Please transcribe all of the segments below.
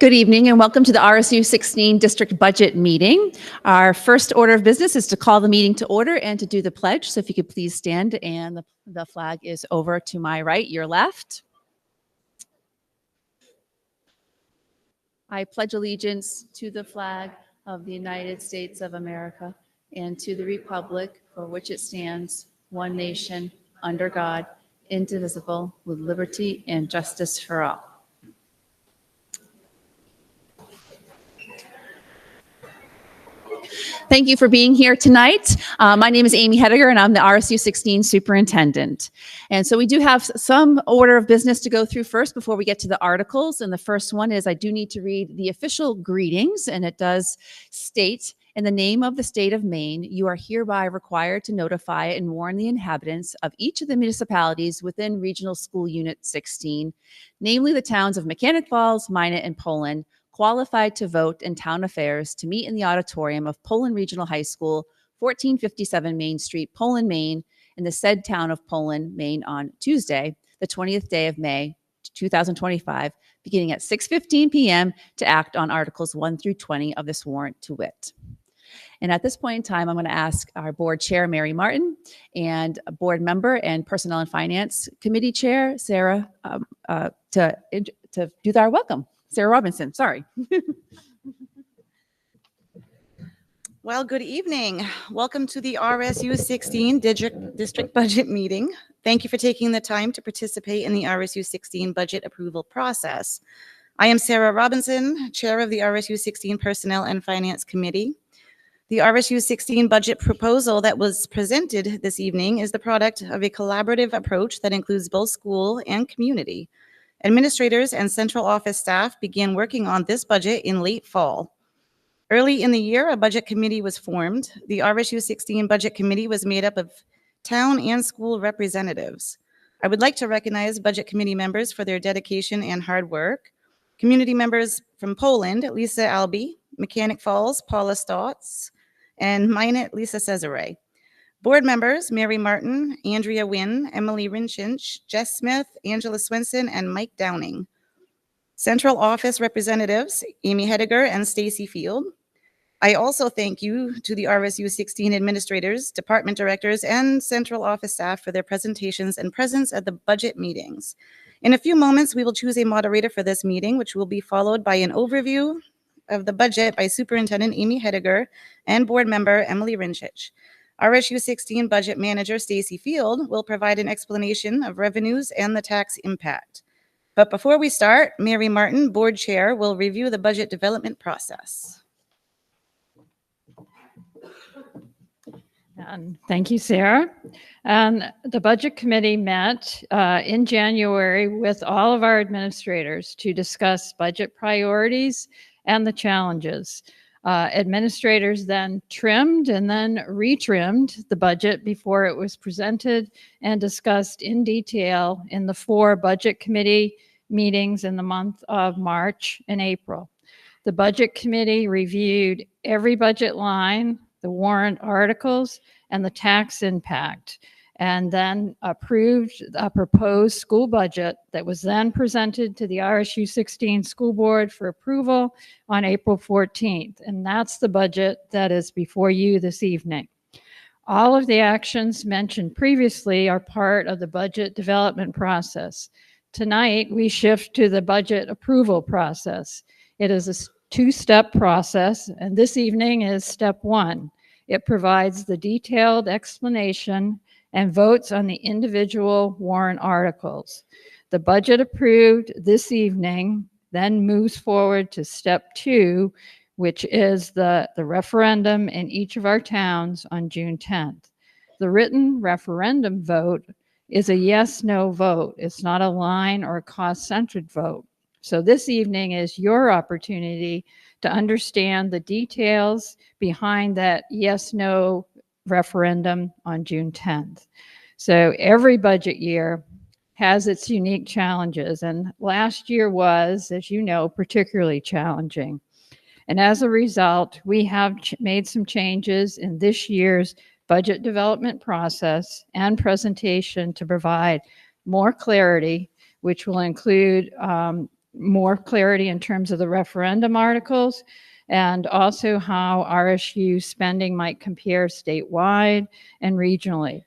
Good evening and welcome to the RSU 16 District Budget Meeting. Our first order of business is to call the meeting to order and to do the pledge. So if you could please stand, and the flag is over to my right, your left. I pledge allegiance to the flag of the United States of America and to the republic for which it stands, one nation, under God, indivisible, with liberty and justice for all. Thank you for being here tonight. My name is Amy Hediger, and I'm the RSU 16 Superintendent. And so we do have some order of business to go through first before we get to the articles. And the first one is I do need to read the official greetings, and it does state, in the name of the state of Maine, you are hereby required to notify and warn the inhabitants of each of the municipalities within Regional School Unit 16, namely the towns of Mechanic Falls, Minot, and Poland, qualified to vote in town affairs to meet in the auditorium of Poland Regional High School, 1457 Main Street, Poland, Maine, in the said town of Poland, Maine, on Tuesday, the 20th day of May, 2025, beginning at 6:15 p.m. to act on Articles 1 through 20 of this warrant to wit. And at this point in time, I'm going to ask our board chair, Mary Martin, and a board member and Personnel and Finance Committee Chair, Sarah, to do our welcome. Sarah Robinson, sorry. Well, good evening. Welcome to the RSU 16 District Budget Meeting. Thank you for taking the time to participate in the RSU 16 budget approval process. I am Sarah Robinson, Chair of the RSU 16 Personnel and Finance Committee. The RSU 16 budget proposal that was presented this evening is the product of a collaborative approach that includes both school and community. Administrators and central office staff began working on this budget in late fall. Early in the year, a budget committee was formed. The RSU 16 budget committee was made up of town and school representatives. I would like to recognize budget committee members for their dedication and hard work. Community members from Poland, Lisa Albee, Mechanic Falls, Paula Stotts, and Minot, Lisa Cesare. Board members, Mary Martin, Andrea Wynn, Emily Rinchinch, Jess Smith, Angela Swenson, and Mike Downing. Central office representatives, Amy Hediger and Stacy Field. I also thank you to the RSU 16 administrators, department directors, and central office staff for their presentations and presence at the budget meetings. In a few moments, we will choose a moderator for this meeting, which will be followed by an overview of the budget by Superintendent Amy Hediger and board member Emily Rinchinch. RSU 16 Budget Manager Stacy Field will provide an explanation of revenues and the tax impact. But before we start, Mary Martin, Board Chair, will review the budget development process. And thank you, Sarah. And the Budget Committee met in January with all of our administrators to discuss budget priorities and the challenges. Administrators then trimmed and then retrimmed the budget before it was presented and discussed in detail in the 4 budget committee meetings in the month of March and April. The budget committee reviewed every budget line, the warrant articles, and the tax impact, and then approved a proposed school budget that was then presented to the RSU 16 school board for approval on April 14th. And that's the budget that is before you this evening. All of the actions mentioned previously are part of the budget development process. Tonight, we shift to the budget approval process. It is a 2-step process, and this evening is step 1. It provides the detailed explanation and votes on the individual warrant articles. The budget approved this evening then moves forward to step 2, which is the referendum in each of our towns on June 10th. The written referendum vote is a yes/no vote. It's not a line or a cost-centered vote. So this evening is your opportunity to understand the details behind that yes/no referendum on June 10th. So every budget year has its unique challenges, and last year was, as you know, particularly challenging. And as a result, we have made some changes in this year's budget development process and presentation to provide more clarity, which will include more clarity in terms of the referendum articles, and also how RSU spending might compare statewide and regionally.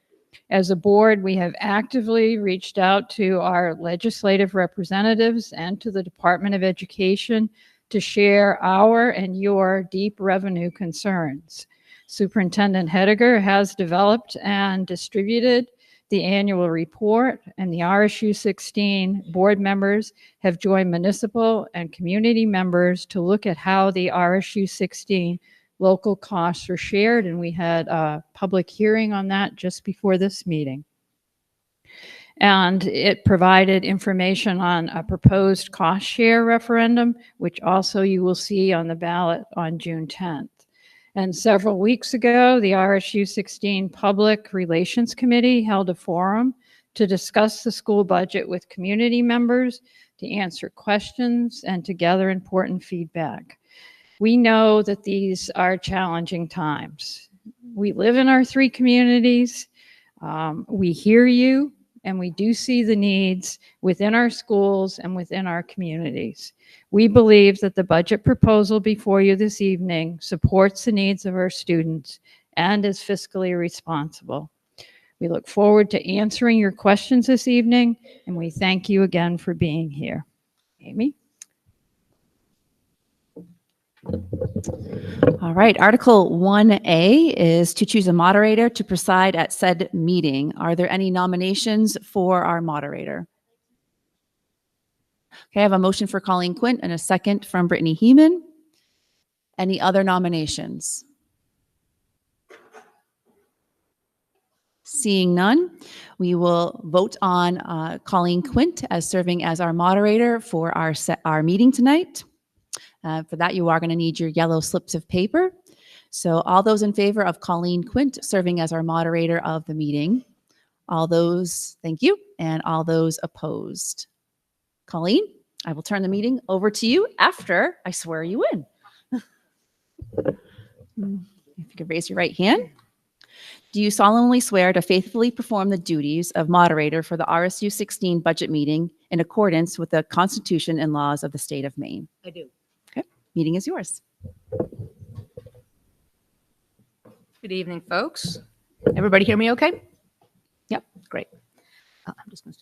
As a board, we have actively reached out to our legislative representatives and to the Department of Education to share our and your deep revenue concerns. Superintendent Hediger has developed and distributed the annual report, and the RSU 16 board members have joined municipal and community members to look at how the RSU 16 local costs are shared, and we had a public hearing on that just before this meeting. And it provided information on a proposed cost share referendum, which also you will see on the ballot on June 10th. And several weeks ago, the RSU 16 Public Relations Committee held a forum to discuss the school budget with community members, to answer questions, and to gather important feedback. We know that these are challenging times. We live in our 3 communities. We hear you, and we do see the needs within our schools and within our communities. We believe that the budget proposal before you this evening supports the needs of our students and is fiscally responsible. We look forward to answering your questions this evening, and we thank you again for being here. Amy? All right, Article 1A is to choose a moderator to preside at said meeting. Are there any nominations for our moderator? Okay, I have a motion for Colleen Quint and a second from Brittany Heeman. Any other nominations? Seeing none, we will vote on Colleen Quint as serving as our moderator for our meeting tonight. For that, you are going to need your yellow slips of paper. So all those in favor of Colleen Quint serving as our moderator of the meeting, all those, thank you, and all those opposed. Colleen, I will turn the meeting over to you after I swear you in. If you could raise your right hand. Do you solemnly swear to faithfully perform the duties of moderator for the RSU 16 budget meeting in accordance with the Constitution and laws of the state of Maine? I do. Meeting is yours. Good evening, folks. Everybody hear me okay? Yep, great. I'm just going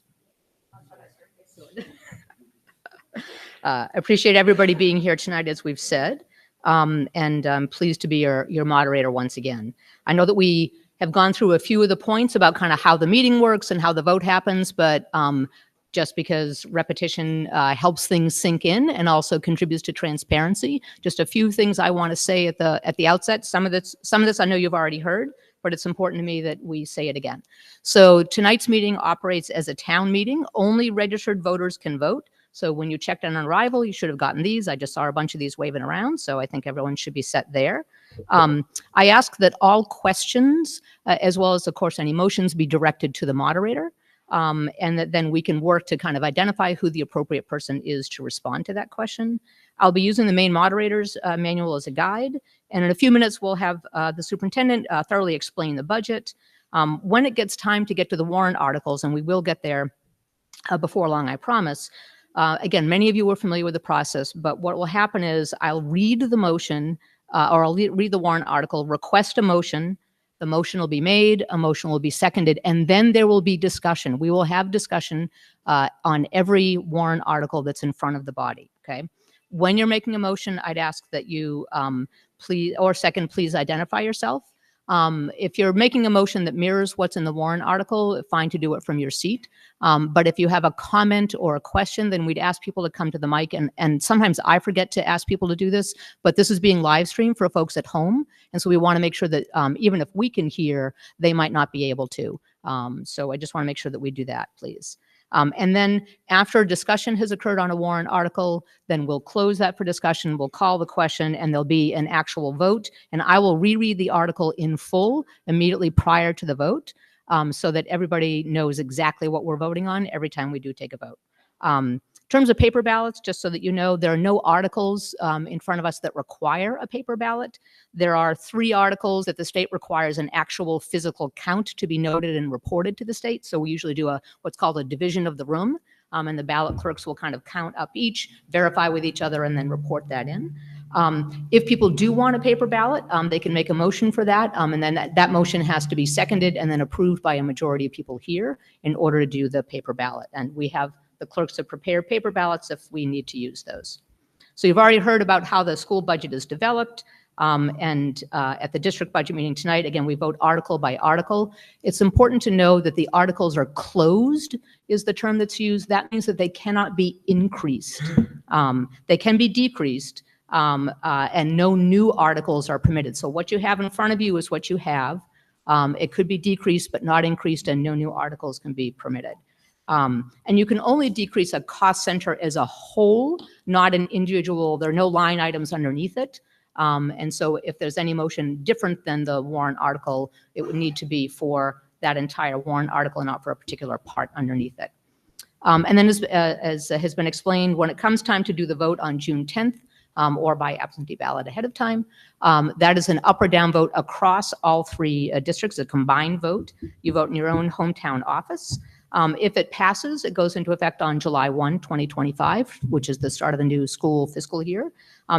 to appreciate everybody being here tonight, as we've said, and I'm pleased to be your moderator once again. I know that we have gone through a few of the points about kind of how the meeting works and how the vote happens, but just because repetition helps things sink in and also contributes to transparency. Just a few things I want to say at the outset. Some of this I know you've already heard, but it's important to me that we say it again. So tonight's meeting operates as a town meeting. Only registered voters can vote. So when you checked in on arrival, you should have gotten these. I just saw a bunch of these waving around, so I think everyone should be set there. I ask that all questions, as well as, of course, any motions, be directed to the moderator. And that then we can work to kind of identify who the appropriate person is to respond to that question. I'll be using the Maine Moderator's Manual as a guide, and in a few minutes we'll have the superintendent thoroughly explain the budget. When it gets time to get to the warrant articles, and we will get there before long, I promise. Again, many of you are familiar with the process, but what will happen is I'll read the motion, or I'll read the warrant article, request a motion. The motion will be made, a motion will be seconded, and then there will be discussion. We will have discussion on every warrant article that's in front of the body, okay? When you're making a motion, I'd ask that you please identify yourself. If you're making a motion that mirrors what's in the warrant article, fine to do it from your seat. But if you have a comment or a question, then we'd ask people to come to the mic. And sometimes I forget to ask people to do this, but this is being live streamed for folks at home. And so we want to make sure that even if we can hear, they might not be able to. So I just want to make sure that we do that, please. And then after discussion has occurred on a warrant article, then we'll close that for discussion, we'll call the question, and there'll be an actual vote. And I will reread the article in full immediately prior to the vote, so that everybody knows exactly what we're voting on every time we do take a vote. In terms of paper ballots, just so that you know, there are no articles in front of us that require a paper ballot. There are 3 articles that the state requires an actual physical count to be noted and reported to the state. So we usually do what's called a division of the room. and the ballot clerks will kind of count up each, verify with each other, and then report that in. If people do want a paper ballot, they can make a motion for that, and then that motion has to be seconded and then approved by a majority of people here in order to do the paper ballot. And we have the clerks to prepare paper ballots if we need to use those. So you've already heard about how the school budget is developed. At the district budget meeting tonight, again, we vote article by article. It's important to know that the articles are closed, is the term that's used. That means that they cannot be increased. They can be decreased, and no new articles are permitted. So what you have in front of you is what you have. It could be decreased but not increased, and no new articles can be permitted. And you can only decrease a cost center as a whole, not an individual. There are no line items underneath it. And so if there's any motion different than the warrant article, it would need to be for that entire warrant article and not for a particular part underneath it. And then as has been explained, when it comes time to do the vote on June 10th, or by absentee ballot ahead of time, that is an up or down vote across all three districts, a combined vote. You vote in your own hometown office. If it passes, it goes into effect on July 1, 2025, which is the start of the new school fiscal year.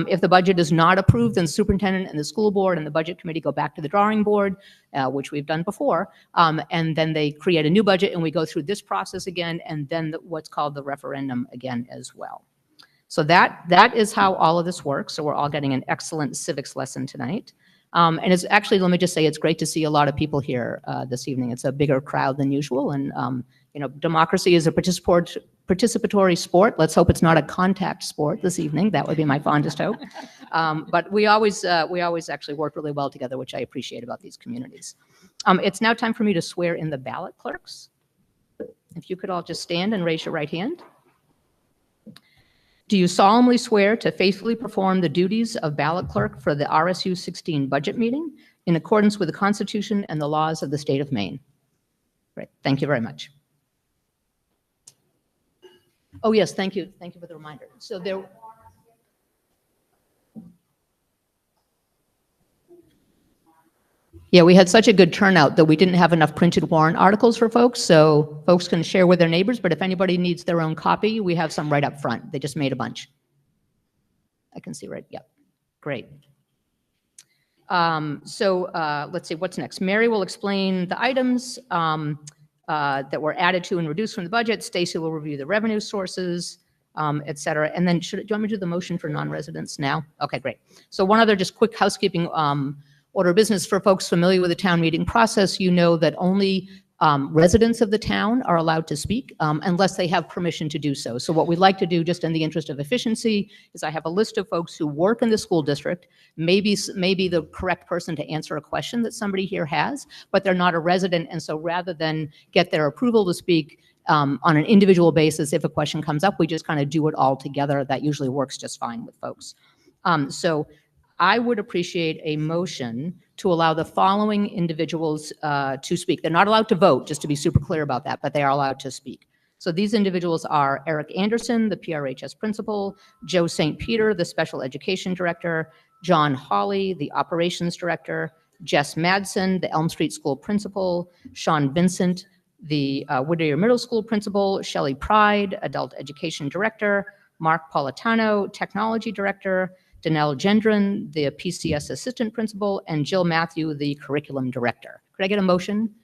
If the budget is not approved, then the superintendent and the school board and the budget committee go back to the drawing board, which we've done before, and then they create a new budget, and we go through this process again, and then what's called the referendum again as well. So that is how all of this works. So we're all getting an excellent civics lesson tonight. And it's actually, let me just say, it's great to see a lot of people here this evening. It's a bigger crowd than usual, and you know, democracy is a participatory sport. Let's hope it's not a contact sport this evening. That would be my fondest hope. But we always actually work really well together, which I appreciate about these communities. It's now time for me to swear in the ballot clerks. If you could all just stand and raise your right hand. Do you solemnly swear to faithfully perform the duties of ballot clerk for the RSU 16 budget meeting in accordance with the Constitution and the laws of the state of Maine? Great. Thank you very much. Oh, yes, thank you. Thank you for the reminder. So there. Yeah, we had such a good turnout that we didn't have enough printed warrant articles for folks, so folks can share with their neighbors, but if anybody needs their own copy, we have some right up front. They just made a bunch. I can see right, yep, great. Let's see, what's next? Mary will explain the items that were added to and reduced from the budget. Stacy will review the revenue sources, et cetera. And then do you want me to do the motion for non-residents now? Okay, great. So one other just quick housekeeping order of business for folks familiar with the town meeting process. You know that only residents of the town are allowed to speak unless they have permission to do so. So what we'd like to do, just in the interest of efficiency, is I have a list of folks who work in the school district, maybe the correct person to answer a question that somebody here has, but they're not a resident. And so rather than get their approval to speak on an individual basis, if a question comes up, we just kind of do it all together. That usually works just fine with folks. So I would appreciate a motion to allow the following individuals to speak. They're not allowed to vote, just to be super clear about that, but they are allowed to speak. So these individuals are Eric Anderson, the PRHS principal, Joe St. Peter, the special education director, John Hawley, the operations director, Jess Madsen, the Elm Street School principal, Sean Vincent, the Whittier Middle School principal, Shelley Pride, adult education director, Mark Politano, technology director, Danelle Gendron, the PCS assistant principal, and Jill Matthew, the curriculum director. Could I get a motion?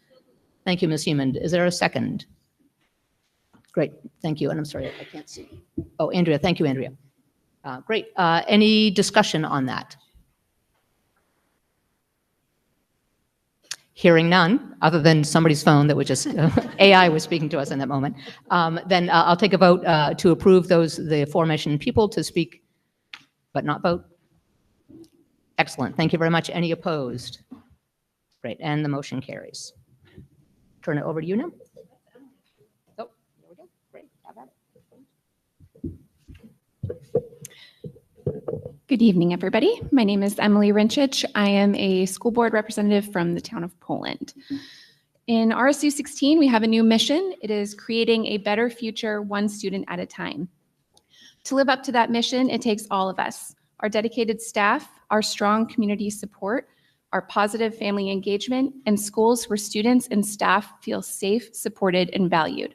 Thank you, Ms. Hemond. Is there a second? Great, thank you. And I'm sorry, I can't see. Oh, Andrea, thank you, Andrea. Great. Any discussion on that? Hearing none, other than somebody's phone that was just, AI was speaking to us in that moment. Then I'll take a vote to approve the aforementioned people to speak but not vote. Excellent. Thank you very much. Any opposed? Great. And the motion carries. Turn it over to you now. Oh, there we go. Great. How about it? Good evening, everybody. My name is Emily Rinchich. I am a school board representative from the town of Poland. In RSU 16, we have a new mission. It is creating a better future, one student at a time. To live up to that mission, it takes all of us, our dedicated staff, our strong community support, our positive family engagement, and schools where students and staff feel safe, supported, and valued.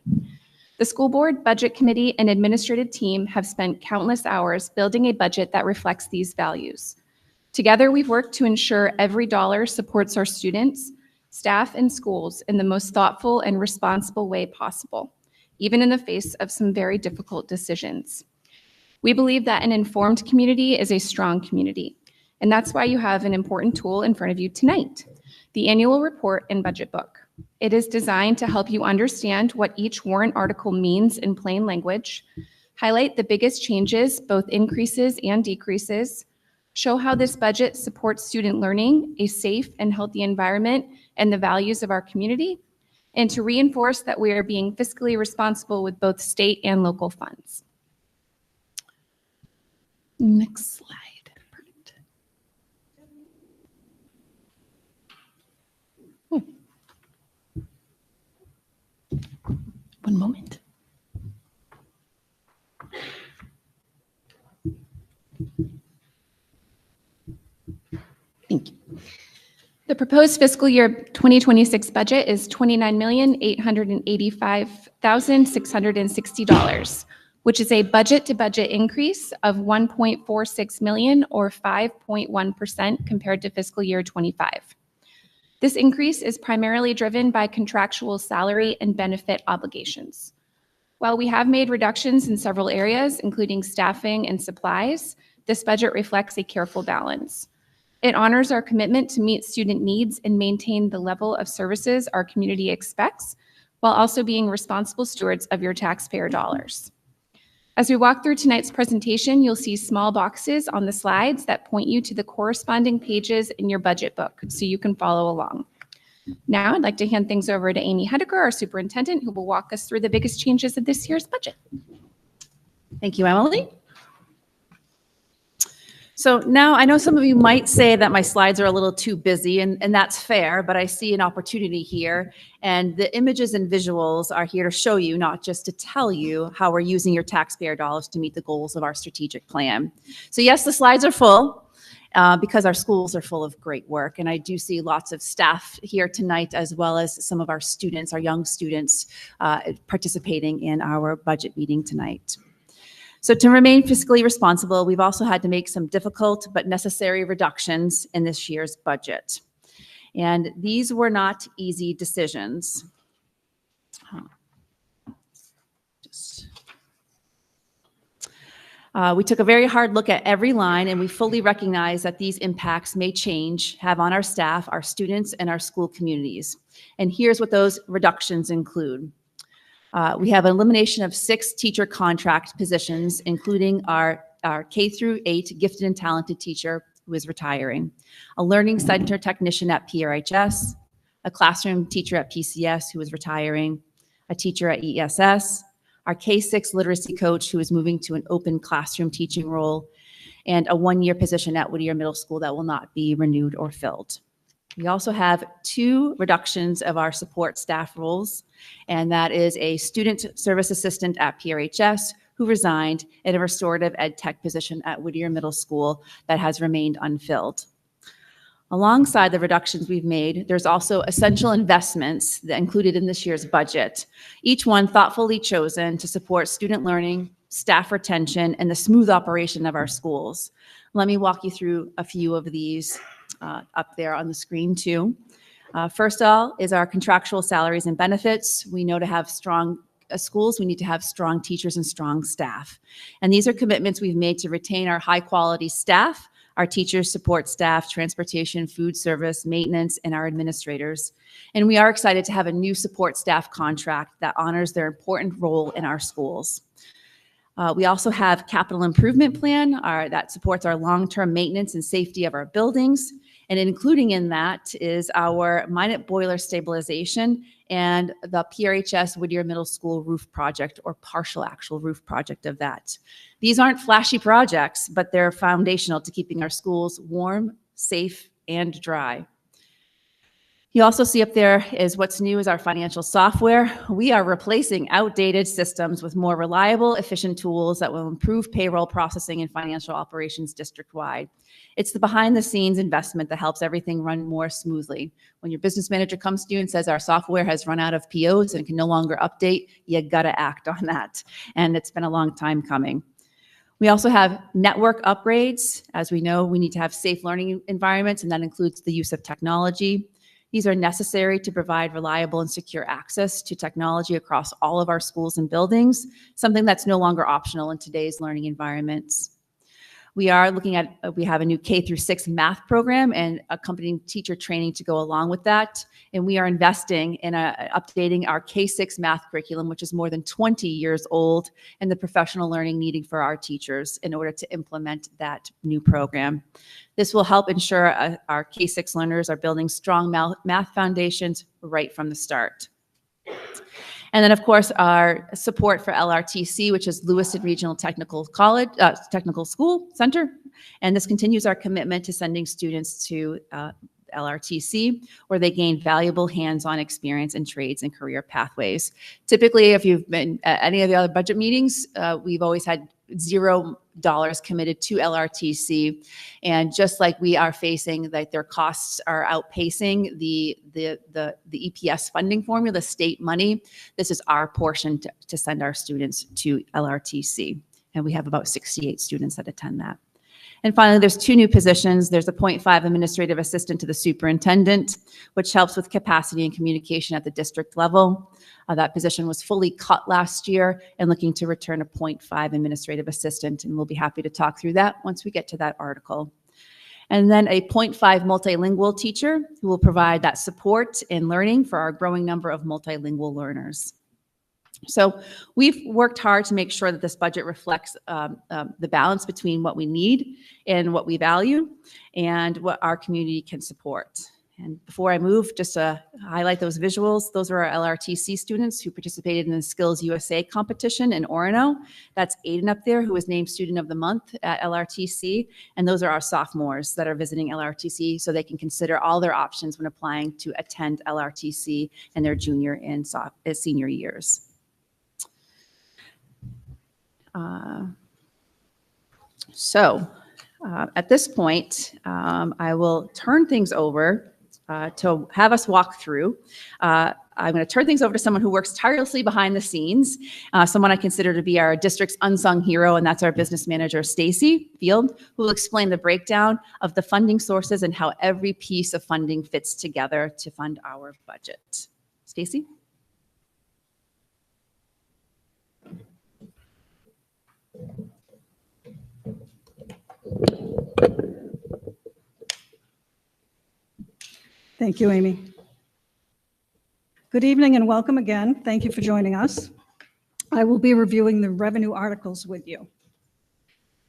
The school board, budget committee, and administrative team have spent countless hours building a budget that reflects these values. Together, we've worked to ensure every dollar supports our students, staff, and schools in the most thoughtful and responsible way possible, even in the face of some very difficult decisions. We believe that an informed community is a strong community, and that's why you have an important tool in front of you tonight, the annual report and budget book. It is designed to help you understand what each warrant article means in plain language, highlight the biggest changes, both increases and decreases, show how this budget supports student learning, a safe and healthy environment, and the values of our community, and to reinforce that we are being fiscally responsible with both state and local funds. Next slide. Perfect. Oh. One moment. Thank you. The proposed fiscal year 2026 budget is $29,885,660, which is a budget-to-budget increase of $1.46 million or 5.1% compared to fiscal year 25. This increase is primarily driven by contractual salary and benefit obligations. While we have made reductions in several areas, including staffing and supplies, this budget reflects a careful balance. It honors our commitment to meet student needs and maintain the level of services our community expects, while also being responsible stewards of your taxpayer dollars. As we walk through tonight's presentation, you'll see small boxes on the slides that point you to the corresponding pages in your budget book, so you can follow along. Now I'd like to hand things over to Amy Hediger, our superintendent, who will walk us through the biggest changes of this year's budget. Thank you, Emily. So now I know some of you might say that my slides are a little too busy, and that's fair, but I see an opportunity here. And the images and visuals are here to show you, not just to tell you, how we're using your taxpayer dollars to meet the goals of our strategic plan. So yes, the slides are full because our schools are full of great work. And I do see lots of staff here tonight, as well as some of our students, our young students, participating in our budget meeting tonight. So to remain fiscally responsible, we've also had to make some difficult but necessary reductions in this year's budget. And these were not easy decisions. We took a very hard look at every line, and we fully recognize that these impacts may have on our staff, our students, and our school communities. And here's what those reductions include. We have an elimination of 6 teacher contract positions, including our K-8 gifted and talented teacher who is retiring, a learning center technician at PRHS, a classroom teacher at PCS who is retiring, a teacher at ESS, our K-6 literacy coach who is moving to an open classroom teaching role, and a 1-year position at Whittier Middle School that will not be renewed or filled. We also have 2 reductions of our support staff roles, and that is a student service assistant at PRHS who resigned, and a restorative ed tech position at Whittier Middle School that has remained unfilled. Alongside the reductions we've made, there's also essential investments that included in this year's budget, each one thoughtfully chosen to support student learning, staff retention, and the smooth operation of our schools. Let me walk you through a few of these up there on the screen too. First of all is our contractual salaries and benefits. We know to have strong schools, we need to have strong teachers and strong staff. And these are commitments we've made to retain our high quality staff, our teachers, support staff, transportation, food service, maintenance, and our administrators. And we are excited to have a new support staff contract that honors their important role in our schools. We also have capital improvement plan that supports our long-term maintenance and safety of our buildings. And including in that is our Minot boiler stabilization and the PRHS Whittier Middle School roof project, or partial actual roof project of that. These aren't flashy projects, but they're foundational to keeping our schools warm, safe, and dry. You also see up there is what's new is our financial software. We are replacing outdated systems with more reliable, efficient tools that will improve payroll processing and financial operations district-wide. It's the behind-the-scenes investment that helps everything run more smoothly. When your business manager comes to you and says, our software has run out of POs and can no longer update, you gotta act on that. And it's been a long time coming. We also have network upgrades. As we know, we need to have safe learning environments, and that includes the use of technology. These are necessary to provide reliable and secure access to technology across all of our schools and buildings, something that's no longer optional in today's learning environments. We are looking at, we have a new K-6 math program and accompanying teacher training to go along with that. And we are investing in updating our K-6 math curriculum, which is more than 20 years old, and the professional learning needed for our teachers in order to implement that new program. This will help ensure our K-6 learners are building strong math foundations right from the start. And then, of course, our support for LRTC, which is Lewiston Regional Technical College, Technical School Center. And this continues our commitment to sending students to LRTC, where they gain valuable hands-on experience in trades and career pathways. Typically, if you've been at any of the other budget meetings, we've always had $0 committed to LRTC. And just like we are facing that their costs are outpacing the EPS funding formula, the state money, this is our portion to send our students to LRTC. And we have about 68 students that attend that. And finally, there's 2 new positions. There's a 0.5 administrative assistant to the superintendent, which helps with capacity and communication at the district level. That position was fully cut last year and looking to return a 0.5 administrative assistant. And we'll be happy to talk through that once we get to that article. And then a 0.5 multilingual teacher who will provide that support and learning for our growing number of multilingual learners. So we've worked hard to make sure that this budget reflects the balance between what we need and what we value and what our community can support. And before I move, just to highlight those visuals, those are our LRTC students who participated in the Skills USA competition in Orono. That's Aiden up there, who was named Student of the Month at LRTC. And those are our sophomores that are visiting LRTC, so they can consider all their options when applying to attend LRTC in their junior and senior years. At this point, I will turn things over to have us walk through. I'm going to turn things over to someone who works tirelessly behind the scenes, someone I consider to be our district's unsung hero, and that's our business manager, Stacy Field, who will explain the breakdown of the funding sources and how every piece of funding fits together to fund our budget. Stacy? Thank you, Amy. Good evening and welcome again. Thank you for joining us. I will be reviewing the revenue articles with you.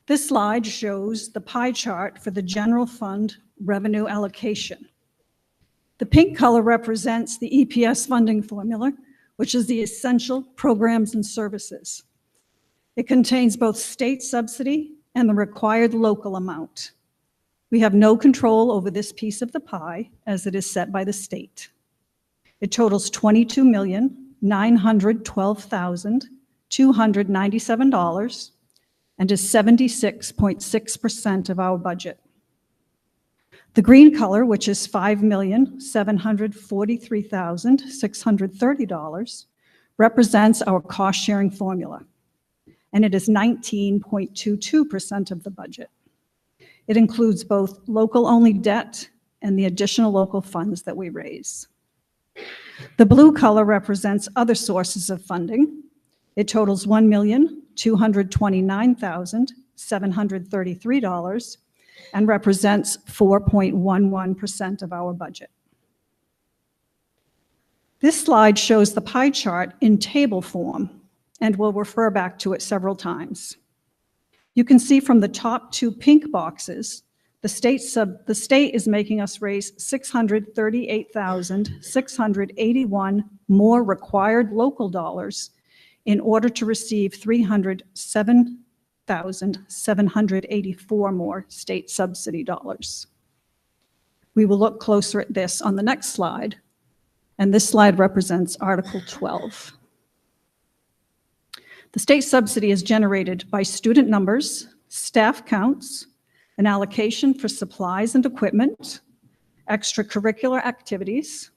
This slide shows the pie chart for the general fund revenue allocation. The pink color represents the EPS funding formula, which is the essential programs and services. It contains both state subsidy and the required local amount. We have no control over this piece of the pie as it is set by the state. It totals $22,912,297 and is 76.6% of our budget. The green color, which is $5,743,630, represents our cost-sharing formula, and it is 19.22% of the budget. It includes both local-only debt and the additional local funds that we raise. The blue color represents other sources of funding. It totals $1,229,733 and represents 4.11% of our budget. This slide shows the pie chart in table form, and we'll refer back to it several times. You can see from the top 2 pink boxes, the state is making us raise $638,681 more required local dollars in order to receive $307,784 more state subsidy dollars. We will look closer at this on the next slide, and this slide represents Article 12. The state subsidy is generated by student numbers, staff counts, an allocation for supplies and equipment, extracurricular activities,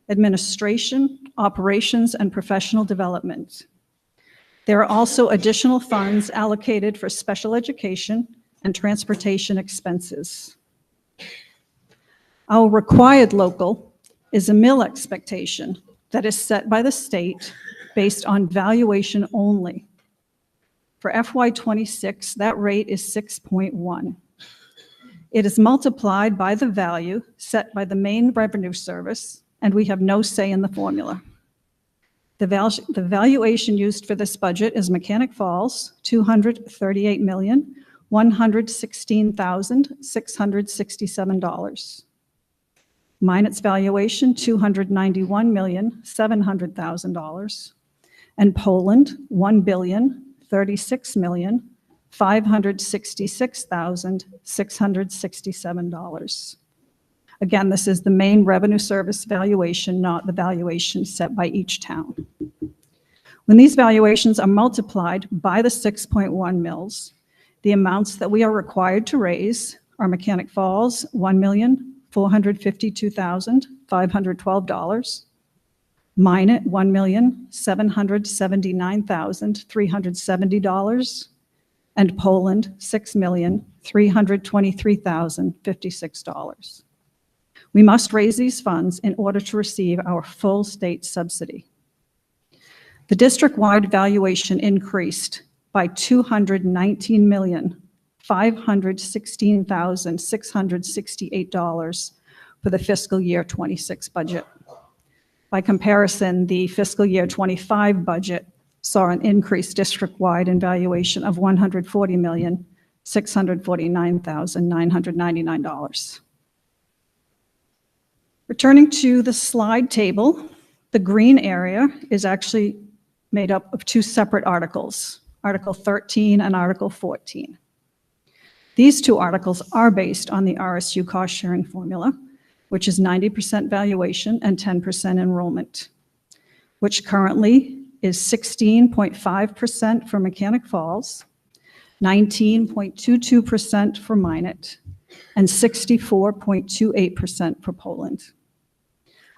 administration, operations, and professional development. There are also additional funds allocated for special education and transportation expenses. Our required local is a mill expectation that is set by the state based on valuation only. For FY26, that rate is 6.1. It is multiplied by the value set by the Maine Revenue Service, and we have no say in the formula. The valuation used for this budget is Mechanic Falls, $238,116,667. Minot's valuation, $291,700,000. And Poland, $1,036,566,667. Again, this is the Maine Revenue Service valuation, not the valuation set by each town. When these valuations are multiplied by the 6.1 mills, the amounts that we are required to raise are Mechanic Falls, $1,452,512, Minot, $1,779,370, and Poland, $6,323,056. We must raise these funds in order to receive our full state subsidy. The district-wide valuation increased by $219,516,668 for the fiscal year 26 budget. By comparison, the fiscal year 25 budget saw an increase district-wide in valuation of $140,649,999. Returning to the slide table, the green area is actually made up of two separate articles, Article 13 and Article 14. These two articles are based on the RSU cost-sharing formula, which is 90% valuation and 10% enrollment, which currently is 16.5% for Mechanic Falls, 19.22% for Minot, and 64.28% for Poland.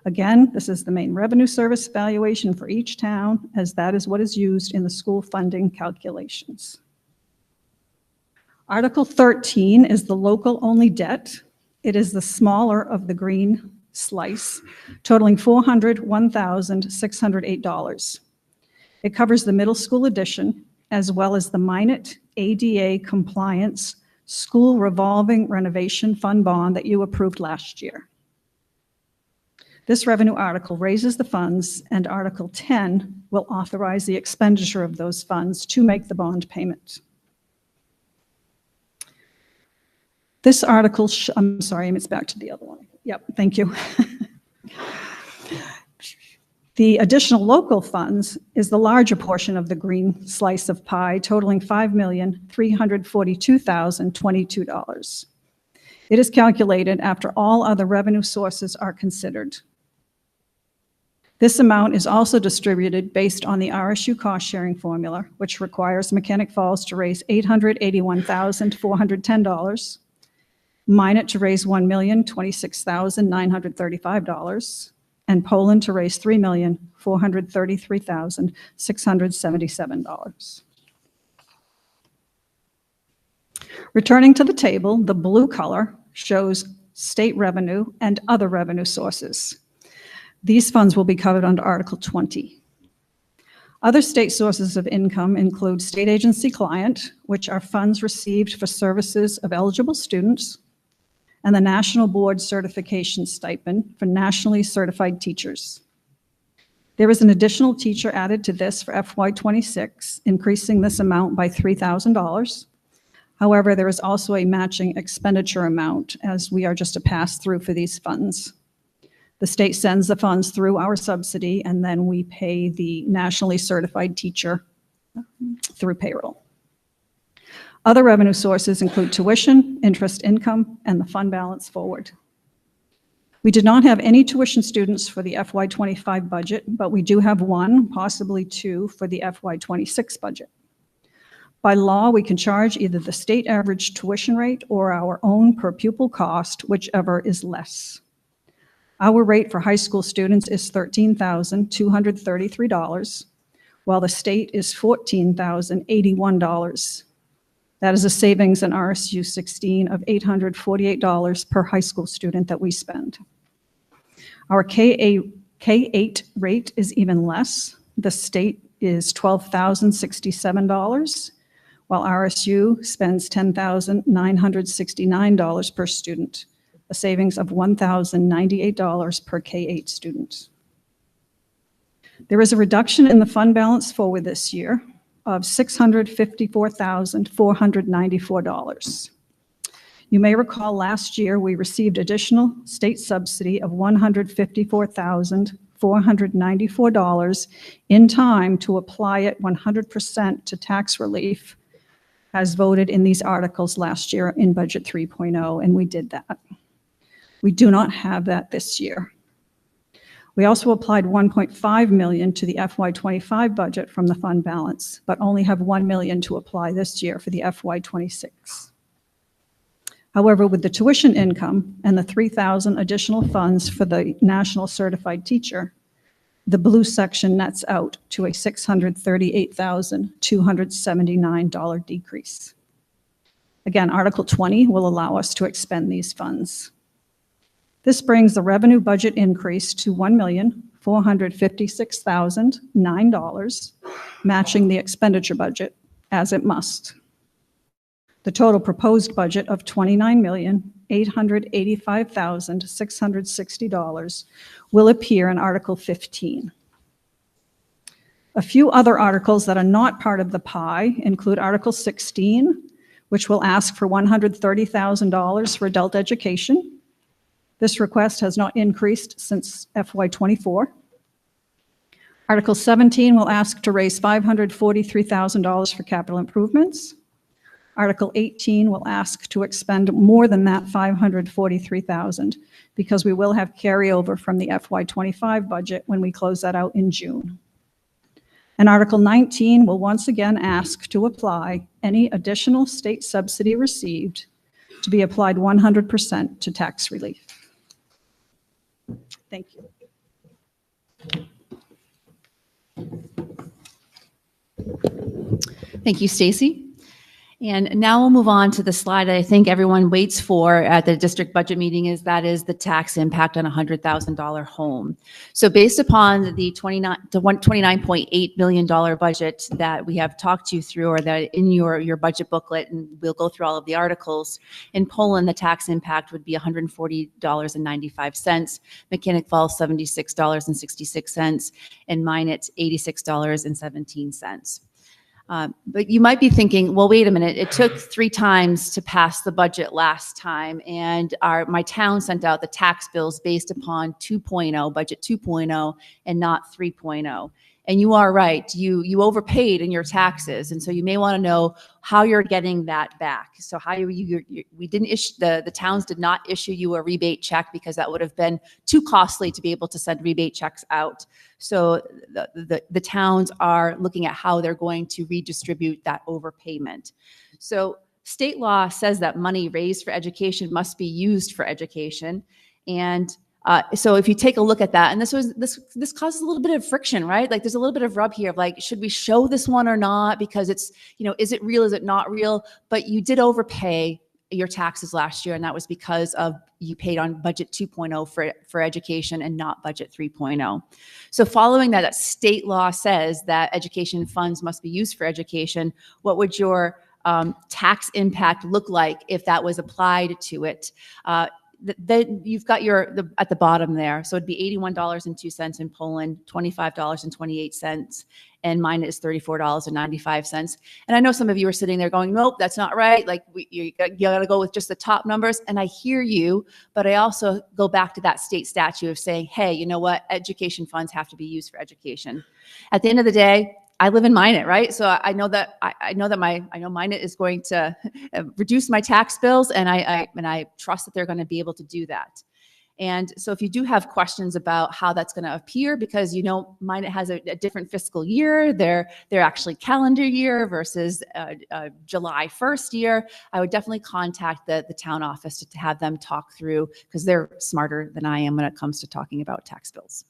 Again, this is the Maine Revenue Service valuation for each town, as that is what is used in the school funding calculations. Article 13 is the local-only debt. It is the smaller of the green slice, totaling $401,608. It covers the middle school addition, as well as the Minot ADA compliance school revolving renovation fund bond that you approved last year. This revenue article raises the funds, and Article 10 will authorize the expenditure of those funds to make the bond payment. This article, I'm sorry, it's back to the other one. Yep, thank you. The additional local funds is the larger portion of the green slice of pie, totaling $5,342,022. It is calculated after all other revenue sources are considered. This amount is also distributed based on the RSU cost-sharing formula, which requires Mechanic Falls to raise $881,410, Minot to raise $1,026,935, and Poland to raise $3,433,677. Returning to the table, the blue color shows state revenue and other revenue sources. These funds will be covered under Article 20. Other state sources of income include state agency client, which are funds received for services of eligible students, and the National Board Certification Stipend for nationally certified teachers. There is an additional teacher added to this for FY26, increasing this amount by $3,000. However, there is also a matching expenditure amount, as we are just a pass-through for these funds. The state sends the funds through our subsidy, and then we pay the nationally certified teacher through payroll. Other revenue sources include tuition, interest income, and the fund balance forward. We did not have any tuition students for the FY25 budget, but we do have one, possibly two, for the FY26 budget. By law, we can charge either the state average tuition rate or our own per pupil cost, whichever is less. Our rate for high school students is $13,233, while the state is $14,081. That is a savings in RSU 16 of $848 per high school student that we spend. Our K-8 rate is even less. The state is $12,067, while RSU spends $10,969 per student, a savings of $1,098 per K-8 student. There is a reduction in the fund balance forward this year of $654,494. You may recall last year we received additional state subsidy of $154,494 in time to apply it 100% to tax relief as voted in these articles last year in Budget 3.0, and we did that. We do not have that this year. We also applied $1.5 million to the FY25 budget from the fund balance, but only have $1 million to apply this year for the FY26. However, with the tuition income and the $3,000 additional funds for the National Certified Teacher, the blue section nets out to a $638,279 decrease. Again, Article 20 will allow us to expend these funds. This brings the revenue budget increase to $1,456,009, matching the expenditure budget as it must. The total proposed budget of $29,885,660 will appear in Article 15. A few other articles that are not part of the pie include Article 16, which will ask for $130,000 for adult education. This request has not increased since FY24. Article 17 will ask to raise $543,000 for capital improvements. Article 18 will ask to expend more than that $543,000 because we will have carryover from the FY25 budget when we close that out in June. And Article 19 will once again ask to apply any additional state subsidy received to be applied 100% to tax relief. Thank you. Thank you, Stacy. And now we'll move on to the slide that I think everyone waits for at the district budget meeting is the tax impact on a $100,000 home. So based upon the $29.8 million budget that we have talked you through, or that in your budget booklet, and we'll go through all of the articles, in Poland, the tax impact would be $140.95, Mechanic Falls, $76.66, and Minot, $86.17. But you might be thinking, well, wait a minute, it took 3 times to pass the budget last time, and my town sent out the tax bills based upon 2.0, budget 2.0, and not 3.0. And you are right, you overpaid in your taxes, and so you may want to know how you're getting that back. So how we didn't issue, the towns did not issue you a rebate check because that would have been too costly to be able to send rebate checks out. So the towns are looking at how they're going to redistribute that overpayment. So state law says that money raised for education must be used for education, and so if you take a look at that, and this causes a little bit of friction, right? Like there's a little bit of rub here of like, should we show this one or not? Because it's, is it real? Is it not real? But you did overpay your taxes last year, and that was because of you paid on budget 2.0 for education and not budget 3.0. So following that state law says that education funds must be used for education, what would your tax impact look like if that was applied to it? Then you've got at the bottom there. So it'd be $81.02 in Poland, $25.28, and mine is $34.95. And I know some of you are sitting there going, nope, that's not right. Like you got to go with just the top numbers. And I hear you, but I also go back to that state statute of saying, hey, you know what? Education funds have to be used for education. At the end of the day, I live in Minot, right? So I know that Minot is going to reduce my tax bills, and I trust that they're going to be able to do that. And so if you do have questions about how that's going to appear, because mine has a different fiscal year, they're actually calendar year versus July 1st year, I would definitely contact the town office to have them talk through, because they're smarter than I am when it comes to talking about tax bills.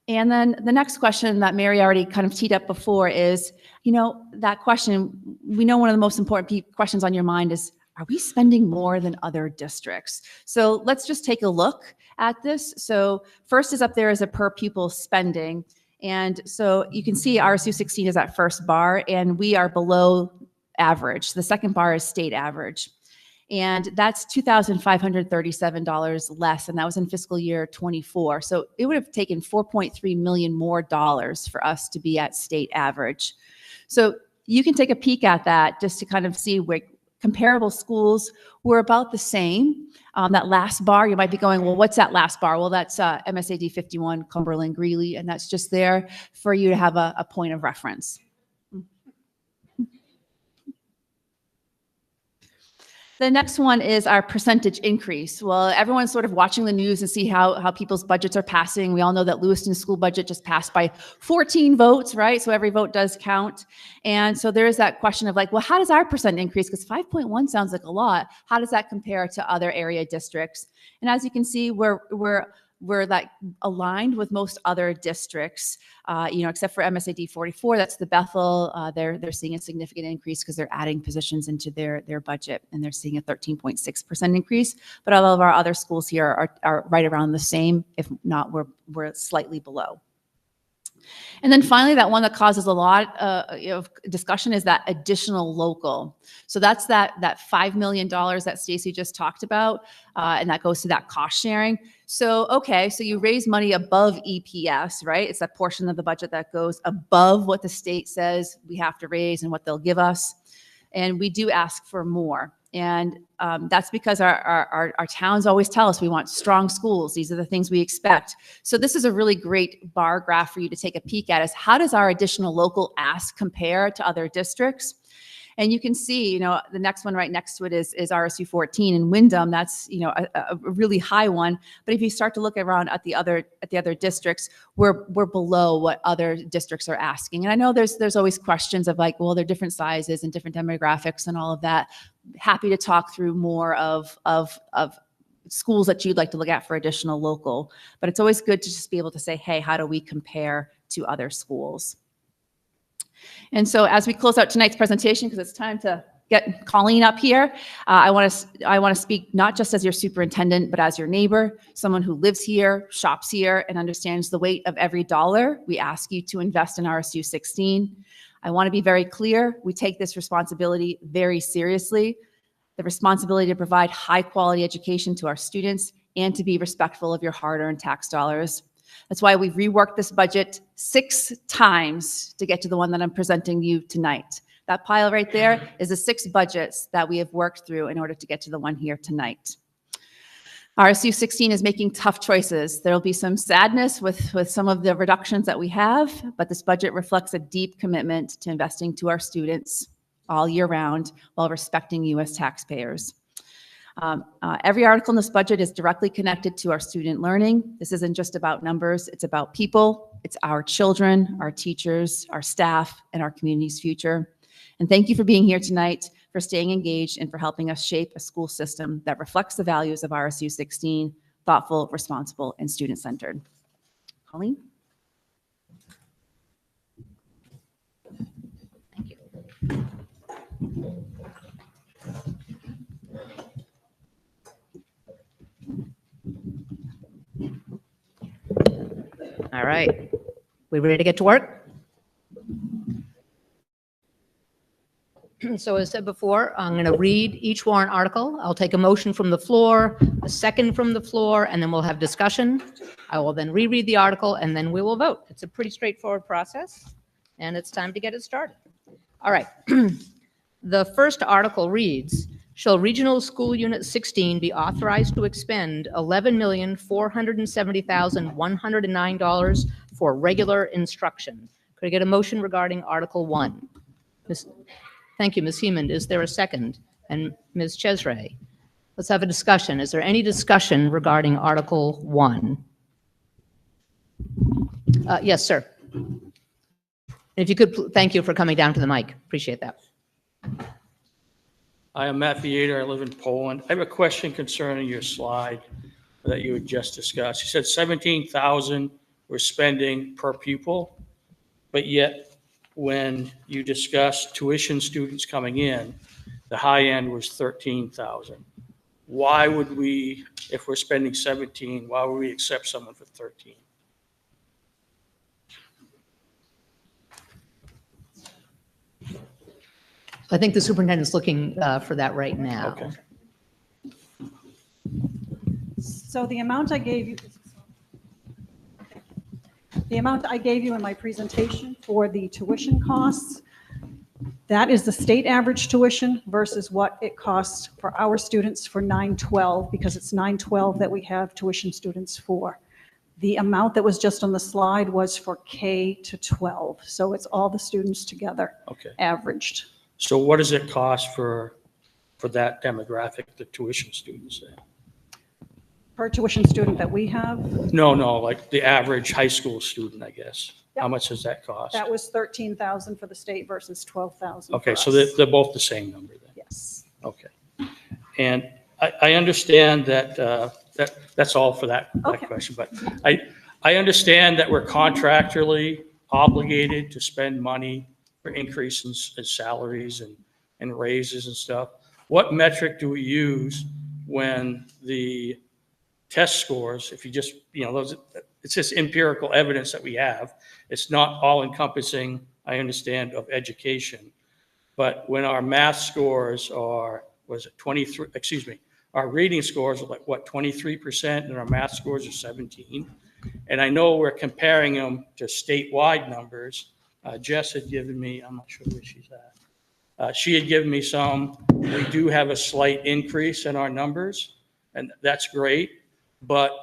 And then the next question that Mary already kind of teed up before is, that question, we know one of the most important questions on your mind is, are we spending more than other districts? So let's just take a look at this. So first is up there is a per pupil spending. And so you can see RSU 16 is that first bar, and we are below average. The second bar is state average. And that's $2,537 less, and that was in fiscal year 24. So it would have taken $4.3 million more for us to be at state average. So you can take a peek at that just to kind of see where comparable schools were about the same. That last bar, you might be going, well, what's that last bar? Well, that's MSAD 51, Cumberland, Greeley, and that's just there for you to have a point of reference. The next one is our percentage increase. Well, everyone's sort of watching the news and see how people's budgets are passing. We all know that Lewiston school budget just passed by 14 votes, right? So every vote does count. And so there is that question of like, well, how does our percent increase? Because 5.1 sounds like a lot. How does that compare to other area districts? And as you can see, we're like aligned with most other districts, except for MSAD 44, that's the Bethel. They're seeing a significant increase because they're adding positions into their budget, and they're seeing a 13.6% increase. But all of our other schools here are right around the same, if not, we're slightly below. And then finally, that one that causes a lot of discussion is that additional local. So that's that $5 million that Stacy just talked about, and that goes to that cost sharing. So, okay, so you raise money above EPS, right? It's that portion of the budget that goes above what the state says we have to raise and what they'll give us. And we do ask for more. And that's because our towns always tell us we want strong schools. These are the things we expect. So this is a really great bar graph for you to take a peek at, is how does our additional local ask compare to other districts? And you can see, the next one right next to it is RSU 14 in Windham. That's, a really high one. But if you start to look around at the other districts, we're below what other districts are asking. And I know there's always questions of like, well, they're different sizes and different demographics and all of that. Happy to talk through more of schools that you'd like to look at for additional local. But it's always good to just be able to say, hey, how do we compare to other schools? And so as we close out tonight's presentation, because it's time to get Colleen up here, I want to speak not just as your superintendent, but as your neighbor, someone who lives here, shops here, and understands the weight of every dollar we ask you to invest in RSU 16. I want to be very clear. We take this responsibility very seriously. The responsibility to provide high quality education to our students and to be respectful of your hard-earned tax dollars. That's why we've reworked this budget 6 times to get to the one that I'm presenting you tonight. That pile right there is the 6 budgets that we have worked through in order to get to the one here tonight. RSU 16 is making tough choices. There will be some sadness with some of the reductions that we have, but this budget reflects a deep commitment to investing to our students all year round while respecting U.S. taxpayers. Every article in this budget is directly connected to our student learning. This isn't just about numbers, it's about people. It's our children, our teachers, our staff, and our community's future. And thank you for being here tonight, for staying engaged, and for helping us shape a school system that reflects the values of RSU 16, thoughtful, responsible, and student-centered. Colleen? Thank you. All right, we ready to get to work? So as said before, I'm going to read each warrant article. I'll take a motion from the floor, a second from the floor, and then we'll have discussion. I will then reread the article, and then we will vote. It's a pretty straightforward process, and it's time to get it started. All right. The first article reads, shall Regional School Unit 16 be authorized to expend $11,470,109 for regular instruction? Could I get a motion regarding Article 1? Thank you, Ms. Hemond. Is there a second? And Ms. Chesray. Let's have a discussion. Is there any discussion regarding Article 1? Yes, sir. If you could, thank you for coming down to the mic. Appreciate that. I am Matt Vietor. I live in Poland. I have a question concerning your slide that you had just discussed. You said 17,000 we're spending per pupil, but yet when you discussed tuition students coming in, the high end was 13,000. Why would we, if we're spending 17, why would we accept someone for 13? I think the superintendent's looking for that right now. Okay. So the amount I gave you, in my presentation for the tuition costs, that is the state average tuition versus what it costs for our students for 912, because it's 912 that we have tuition students for. The amount that was just on the slide was for K to 12. So it's all the students together Okay. averaged. So what does it cost for that demographic, the tuition students then? Per tuition student that we have, No, like the average high school student, I guess. How much does that cost? that was 13,000 for the state versus 12,000 Okay, for so us. they're both the same number then? Yes. Okay. And I understand that, that's all for that Okay. question, but I understand that we're contractually obligated to spend money for increases in salaries and raises and stuff. What metric do we use when the test scores, if you just, it's just empirical evidence that we have. It's not all encompassing, I understand, of education. But when our math scores are, was it 23, excuse me, our reading scores are like, what, 23%, and our math scores are 17. And I know we're comparing them to statewide numbers. Jess had given me, I'm not sure where she's at. She had given me some. We do have a slight increase in our numbers, and that's great. But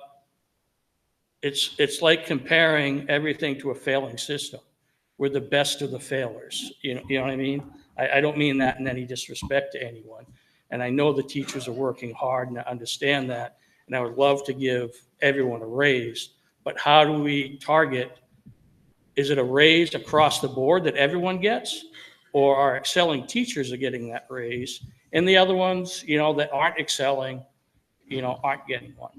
it's like comparing everything to a failing system. We're the best of the failures. You know what I mean? I don't mean that in any disrespect to anyone. And I know the teachers are working hard, and I understand that. And I would love to give everyone a raise. But how do we target? Is it a raise across the board that everyone gets? Or our excelling teachers are getting that raise, and the other ones, that aren't excelling, aren't getting one?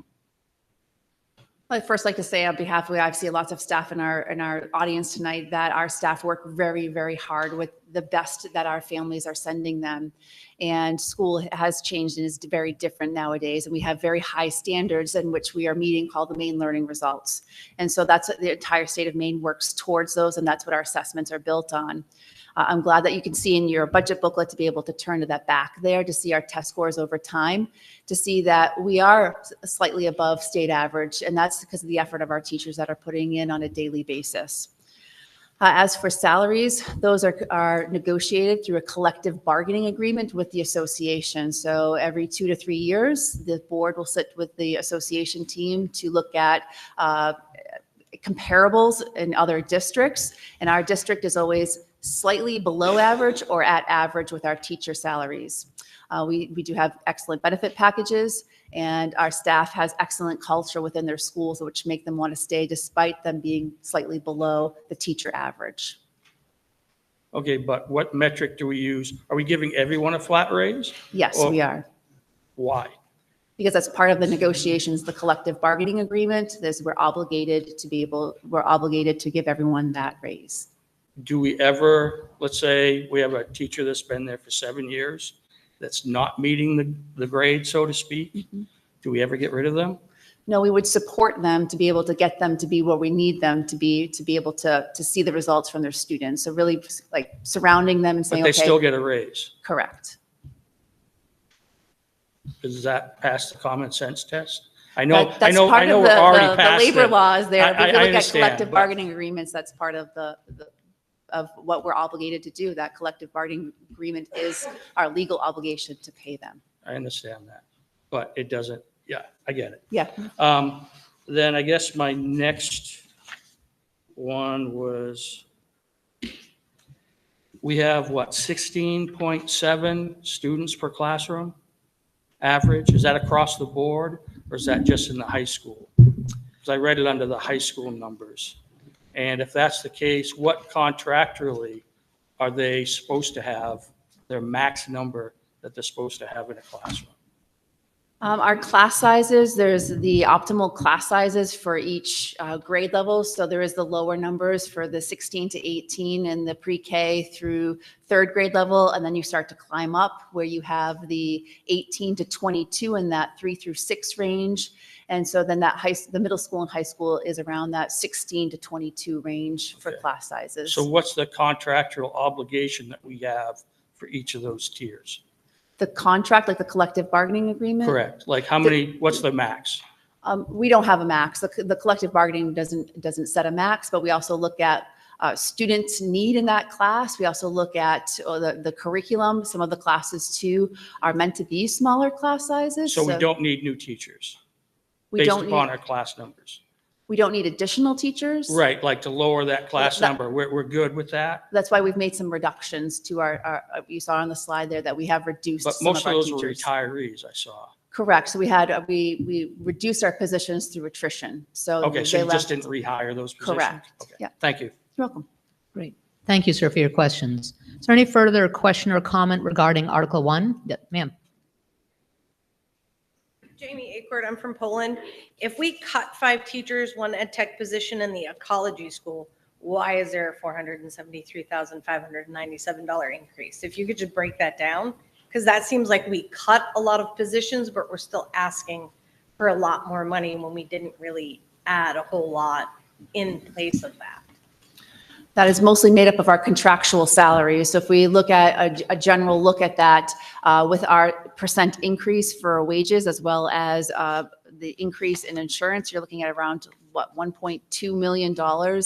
I'd first like to say on behalf of, I see lots of staff in our audience tonight, that our staff work very, very hard with the best that our families are sending them. And school has changed and is very different nowadays. And we have very high standards in which we are meeting, called the Maine Learning Results. And so that's what the entire state of Maine works towards those, and that's what our assessments are built on. I'm glad that you can see in your budget booklet to be able to turn to that back there to see our test scores over time, to see that we are slightly above state average, and that's because of the effort of our teachers that are putting in on a daily basis. As for salaries, those are negotiated through a collective bargaining agreement with the association. So every 2 to 3 years, the board will sit with the association team to look at comparables in other districts, and our district is always slightly below average or at average with our teacher salaries. We do have excellent benefit packages, and our staff has excellent culture within their schools, which make them want to stay despite them being slightly below the teacher average. Okay, but what metric do we use? Are we giving everyone a flat raise? Yes, Or- we are. Why? Because that's part of the negotiations, the collective bargaining agreement, we're obligated to give everyone that raise. Do we ever, let's say we have a teacher that's been there for 7 years, that's not meeting the grade, so to speak? Mm-hmm. Do we ever get rid of them? No, we would support them to be able to get them to be where we need them to be able to see the results from their students. So really like surrounding them and But saying, they okay, still get a raise. correct. Does that pass the common sense test? I know That's we're part of already the past labor it. laws there. I But if you look at understand, collective but- bargaining agreements, that's part of of what we're obligated to do. That collective bargaining agreement is our legal obligation to pay them. I understand that, but it doesn't, yeah, I get it. Yeah. Then I guess my next one was, we have what, 16.7 students per classroom? average? Is that across the board, or is that just in the high school? Because I read it under the high school numbers. And if that's the case, what contractually are they supposed to have, their max number that they're supposed to have in a classroom? Our class sizes, there's the optimal class sizes for each grade level. So there is the lower numbers for the 16 to 18 and the pre-K through third grade level. And then you start to climb up where you have the 18 to 22 in that 3 through 6 range. And so then the middle school and high school is around that 16 to 22 range for Okay. class sizes. So what's the contractual obligation that we have for each of those tiers? The contract, like the collective bargaining agreement? Correct. Like how many, what's the max? We don't have a max. The collective bargaining doesn't set a max, but we also look at students' need in that class. We also look at the curriculum. Some of the classes too are meant to be smaller class sizes. So we don't need new teachers we based don't upon need, our class numbers. we don't need additional teachers. Right, like to lower that class That- number. We're good with that? That's why we've made some reductions to our you saw on the slide there that we have reduced But some most of of our those were teachers. retirees, I saw. Correct. So we reduced our positions through attrition. So Okay, so they you just left- didn't rehire those positions? Correct. Okay. Yeah. Thank you. You're welcome. Great. Thank you, sir, for your questions. Is there any further question or comment regarding Article 1? Yeah, ma'am. Jamie Akert, I'm from Poland. If we cut 5 teachers, 1 ed tech position in the ecology school, why is there a $473,597 increase? If you could just break that down, because that seems like we cut a lot of positions, but we're still asking for a lot more money when we didn't really add a whole lot in place of that. That is mostly made up of our contractual salaries. So if we look at a general look at that with our percent increase for wages as well as the increase in insurance, you're looking at around what, $1.2 million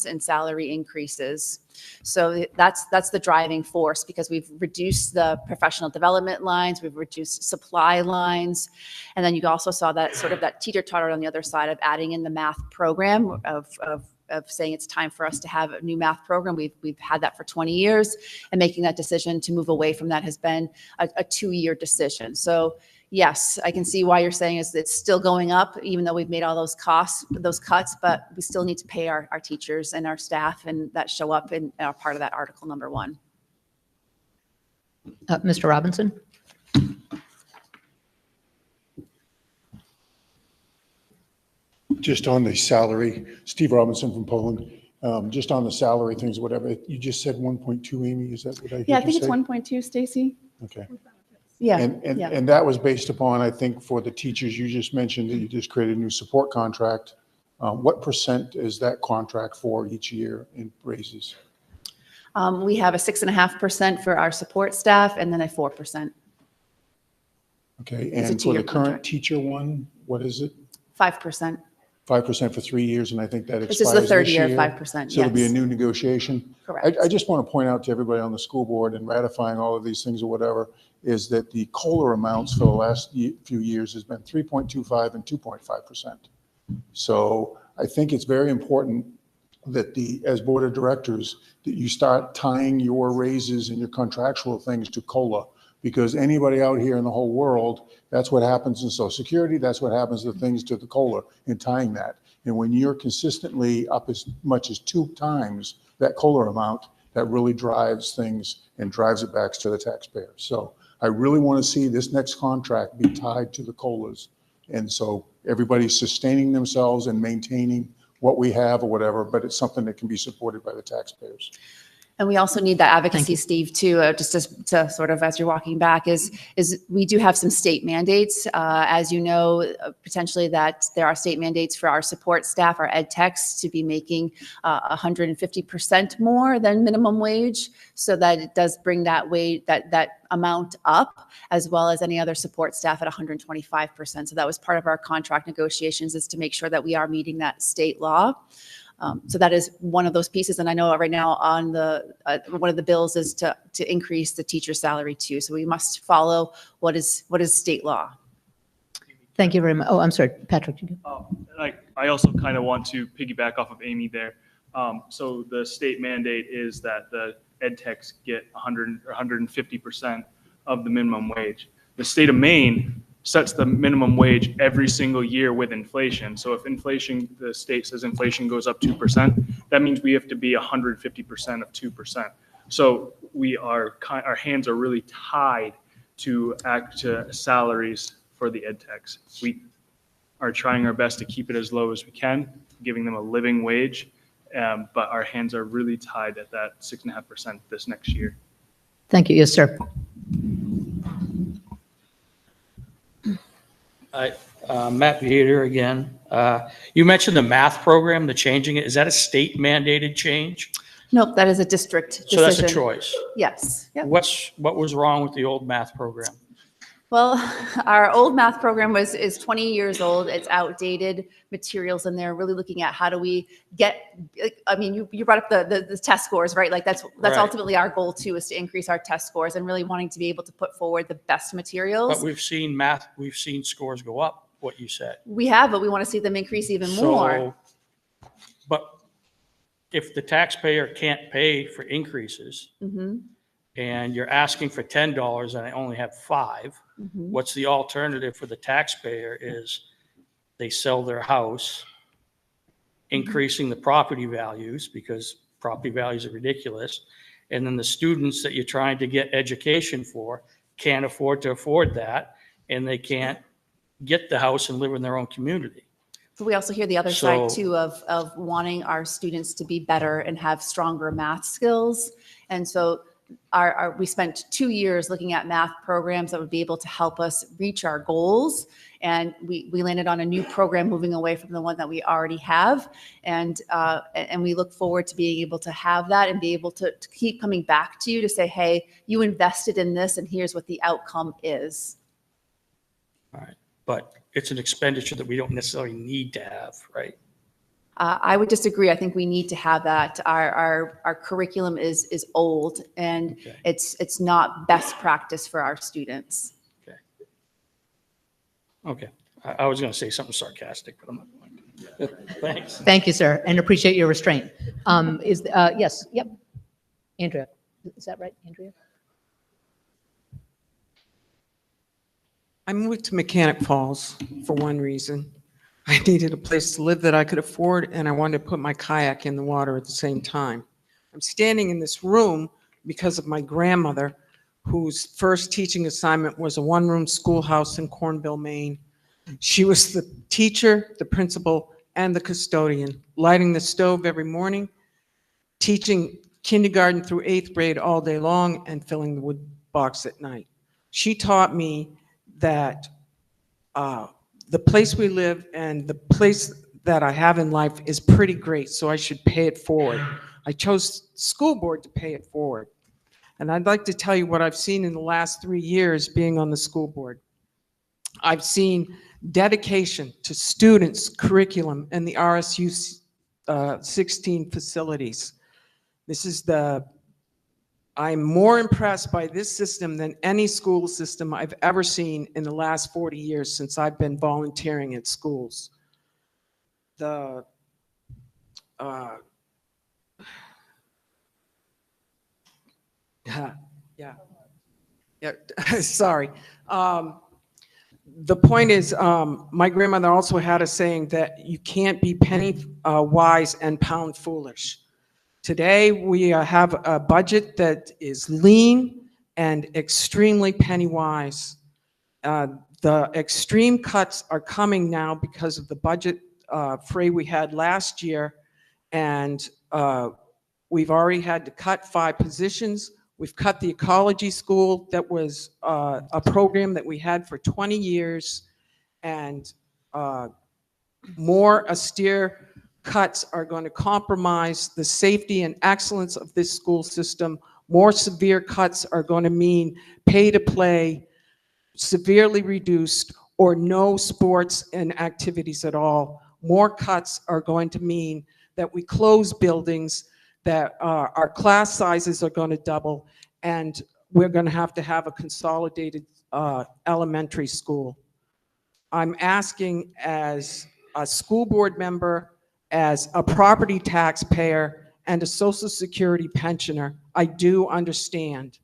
in salary increases. So that's the driving force because we've reduced the professional development lines, we've reduced supply lines, and then you also saw that sort of that teeter-totter on the other side of adding in the math program of saying it's time for us to have a new math program. We've had that for 20 years, and making that decision to move away from that has been a 2-year decision. So yes, I can see why you're saying is it's still going up, even though we've made all those cuts, but we still need to pay our teachers and our staff, and that show up in part of that article number 1. Mr. Robinson? Just on the salary, Steve Robinson from Poland, just on the salary things, whatever, you just said 1.2, Amy, is that what I heard you say? Yeah, I think it's 1.2, Stacy. Okay. Yeah. And yeah. that was based upon, I think, for the teachers you just mentioned, that you just created a new support contract. What percent is that contract for each year in raises? We have a 6.5% for our support staff and then a 4%, Okay, It's a and for the 2-year current contract. teacher one, what is it? 5%. 5% for 3 years, and I think that This expires is the third this year, year. 5%, So it'll be a yes. new negotiation. Correct. I just want to point out to everybody on the school board and ratifying all of these things or whatever, is that the COLA amounts for the last few years has been 3.25 and 2.5%. So I think it's very important that as board of directors, that you start tying your raises and your contractual things to COLA. Because anybody out here in the whole world, that's what happens in Social Security, that's what happens to things to the COLA, and tying that. And when you're consistently up as much as 2 times that COLA amount, that really drives things and drives it back to the taxpayer. So I really want to see this next contract be tied to the COLAs. And so everybody's sustaining themselves and maintaining what we have or whatever, but it's something that can be supported by the taxpayers. And we also need that Thank advocacy, you. Steve, too, just to sort of, as you're walking back, is we do have some state mandates. As you know, potentially that there are state mandates for our support staff, our ed techs, to be making 150% more than minimum wage, so that it does bring that amount up, as well as any other support staff at 125%. So that was part of our contract negotiations, is to make sure that we are meeting that state law. So that is one of those pieces. And I know right now on one of the bills is to increase the teacher's salary too. So we must follow what is state law. Thank you very much. Oh, I'm sorry, Patrick. I also kind of want to piggyback off of Amy there. So the state mandate is that the ed techs get 100 or 150% of the minimum wage. The state of Maine sets the minimum wage every single year with inflation. So if inflation, the state says inflation goes up 2%, that means we have to be 150% of 2%. So our hands are really tied to salaries for the ed techs. We are trying our best to keep it as low as we can, giving them a living wage, but our hands are really tied at that 6.5% this next year. Thank you. Yes, sir. Matt Beater again. You mentioned the math program, the changing it. Is that a state mandated change? Nope, that is a district decision. So that's a choice. Yes. Yep. What was wrong with the old math program? Well, our old math program is 20 years old. It's outdated materials in there. Really looking at how do we get, I mean, you brought up the test scores, right? Like that's Right. ultimately our goal too, is to increase our test scores and really wanting to be able to put forward the best materials. But we've seen scores go up, what you said. We have, but we want to see them increase even more. But if the taxpayer can't pay for increases Mhm. and you're asking for $10 and I only have 5, Mhm. what's the alternative for the taxpayer is they sell their house, increasing the property values because property values are ridiculous. And then the students that you're trying to get education for can't afford that, and they can't get the house and live in their own community. But we also hear the other side So- too of wanting our students to be better and have stronger math skills. And so we spent 2 years looking at math programs that would be able to help us reach our goals. And we landed on a new program moving away from the one that we already have. And we look forward to being able to have that and be able to keep coming back to you to say, hey, you invested in this and here's what the outcome is. All right. But it's an expenditure that we don't necessarily need to have, right? I would disagree. I think we need to have that. Our curriculum is old and Okay. it's not best practice for our students. Okay. I was going to say something sarcastic, but I'm not going to. Thanks. Thank you, sir, and appreciate your restraint. Yes, yep. Andrea, is that right, Andrea? I moved to Mechanic Falls for one reason. I needed a place to live that I could afford, and I wanted to put my kayak in the water at the same time. I'm standing in this room because of my grandmother, whose first teaching assignment was a one-room schoolhouse in Cornville, Maine. She was the teacher, the principal, and the custodian, lighting the stove every morning, teaching kindergarten through 8th grade all day long, and filling the wood box at night. She taught me that the place we live and the place that I have in life is pretty great, so I should pay it forward. I chose school board to pay it forward. And I'd like to tell you what I've seen in the last 3 years being on the school board. I've seen dedication to students, curriculum, and the RSU 16 facilities. I'm more impressed by this system than any school system I've ever seen in the last 40 years since I've been volunteering at schools. Sorry. The point is, my grandmother also had a saying that you can't be penny wise and pound foolish. Today, we have a budget that is lean and extremely penny wise. The extreme cuts are coming now because of the budget fray we had last year, and we've already had to cut 5 positions. We've cut the ecology school that was a program that we had for 20 years, and more austere cuts are going to compromise the safety and excellence of this school system. More severe cuts are going to mean pay to play, severely reduced, or no sports and activities at all. More cuts are going to mean that we close buildings, that our class sizes are going to double, and we're going to have a consolidated elementary school. I'm asking, as a school board member, as a property taxpayer, and a Social Security pensioner, I do understand.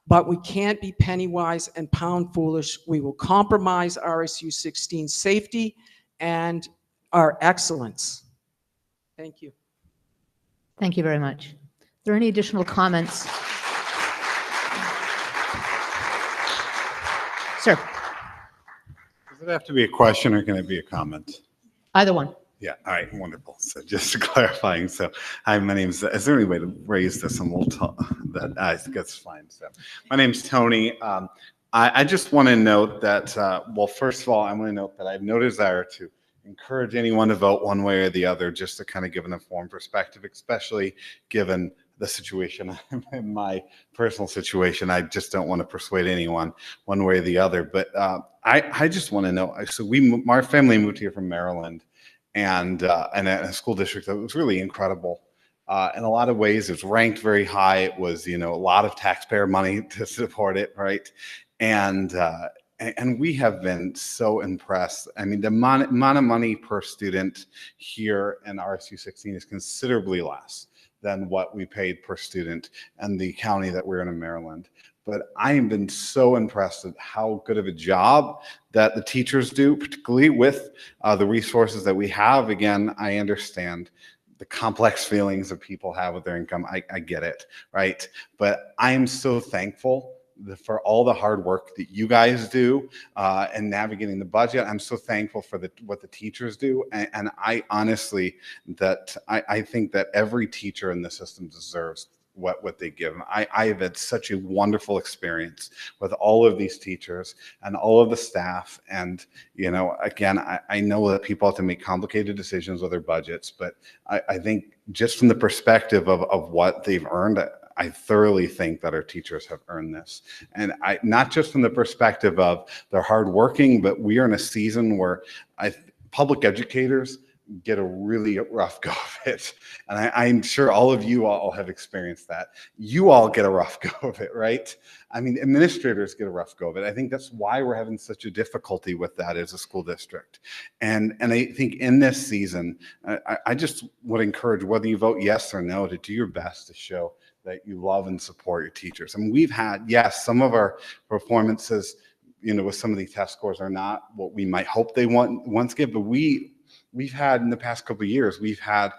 but we can't be penny wise and pound foolish. We will compromise RSU 16 safety and our excellence. Thank you. Thank you very much. Are there any additional comments? Sir, Does it have to be a question or can it be a comment? either one. Yeah, all right, wonderful. So just clarifying, so hi, my name's, is there any way to raise this? I'm a little tall, that, I think that's fine. So my name's Tony. I just want to note that, well, first of all, I want to note that I have no desire to encourage anyone to vote one way or the other, just to kind of give an informed perspective, especially given the situation, in my personal situation. I just don't want to persuade anyone one way or the other. But I just want to know, so our family moved here from Maryland, and a school district that was really incredible. In a lot of ways, it was ranked very high. It was, a lot of taxpayer money to support it, right? And we have been so impressed. I mean, the amount of money per student here in RSU 16 is considerably less than what we paid per student in the county that we're in Maryland. But I have been so impressed at how good of a job that the teachers do, particularly with the resources that we have. Again, I understand the complex feelings that people have with their income. I get it, right? But I am so thankful for all the hard work that you guys do in navigating the budget. I'm so thankful for what the teachers do. And I honestly, I think that every teacher in the system deserves what they give. I have had such a wonderful experience with all of these teachers and all of the staff. And, again, I know that people have to make complicated decisions with their budgets, but I think just from the perspective of what they've earned, I thoroughly think that our teachers have earned this. And not just from the perspective of they're hardworking, but we are in a season where public educators get a really rough go of it. And I'm sure all of you all have experienced that. You all get a rough go of it, right? I mean, administrators get a rough go of it. I think that's why we're having such a difficulty with that as a school district. And I think in this season, I just would encourage, whether you vote yes or no, to do your best to show that you love and support your teachers. I mean, we've had, yes, some of our performances, with some of these test scores are not what we might hope they once get, but we've had in the past couple of years, we've had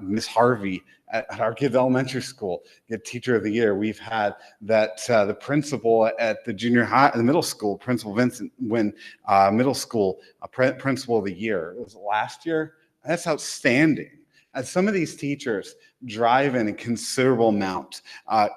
Miss Harvey at our kids' elementary school get Teacher of the Year. We've had that the principal at the junior high, the middle school, Principal Vincent, win middle school Principal of the Year. It was last year. That's outstanding. And some of these teachers drive in a considerable amount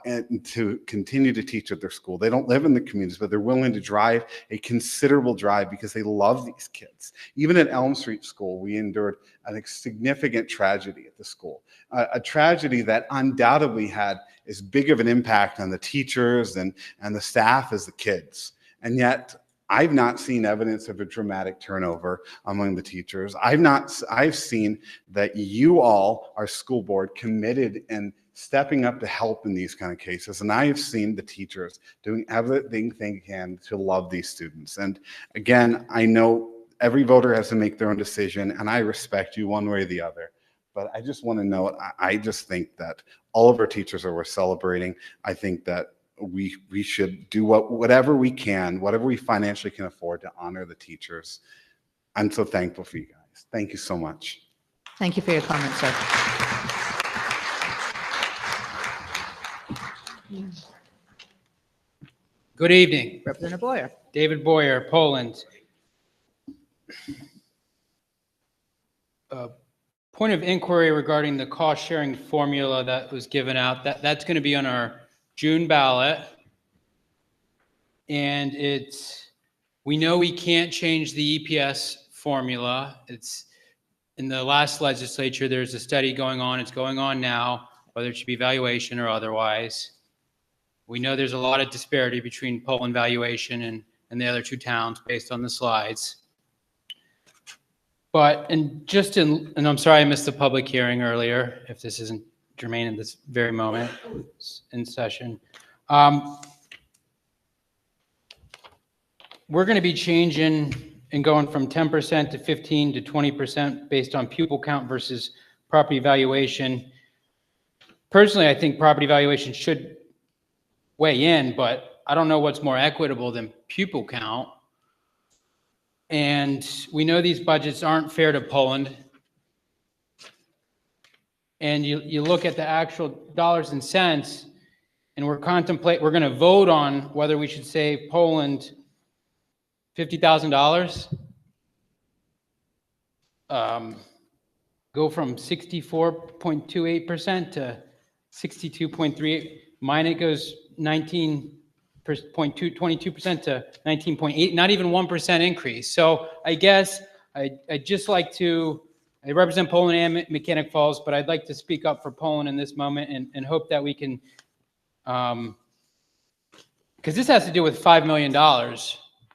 and to continue to teach at their school. They don't live in the communities, but they're willing to drive a considerable drive because they love these kids. Even at Elm Street School, we endured a significant tragedy at the school, a tragedy that undoubtedly had as big of an impact on the teachers and the staff as the kids. And yet, I've not seen evidence of a dramatic turnover among the teachers. I've seen that you all, our school board, committed and stepping up to help in these kind of cases. And I have seen the teachers doing everything they can to love these students. And again, I know every voter has to make their own decision, and I respect you one way or the other. But I just want to know, I just think that all of our teachers are worth celebrating. I think that we should do whatever we can, whatever we financially can afford to honor the teachers. I'm so thankful for you guys. Thank you so much. Thank you for your comment, sir. Good evening. Representative Boyer. David Boyer, Poland. Point of inquiry regarding the cost sharing formula that was given out. That's going to be on our June ballot. And we know we can't change the EPS formula. It's in the last legislature, there's a study going on. It's going on now, whether it should be valuation or otherwise. We know there's a lot of disparity between Poland valuation and the other two towns based on the slides. But, and I'm sorry I missed the public hearing earlier, if this isn't germane in this very moment in session. We're going to be changing and going from 10% to 15 to 20% based on pupil count versus property valuation. Personally, I think property valuation should weigh in, but I don't know what's more equitable than pupil count. And we know these budgets aren't fair to Poland. And you look at the actual dollars and cents, and we're going to vote on whether we should save Poland $50,000. Go from 64.28% to 62.38. Mine, it goes 22% to 19.8, not even 1% increase. So I guess I'd just like to, I represent Poland and Mechanic Falls, but I'd like to speak up for Poland in this moment and hope that we can, because this has to do with $5 million,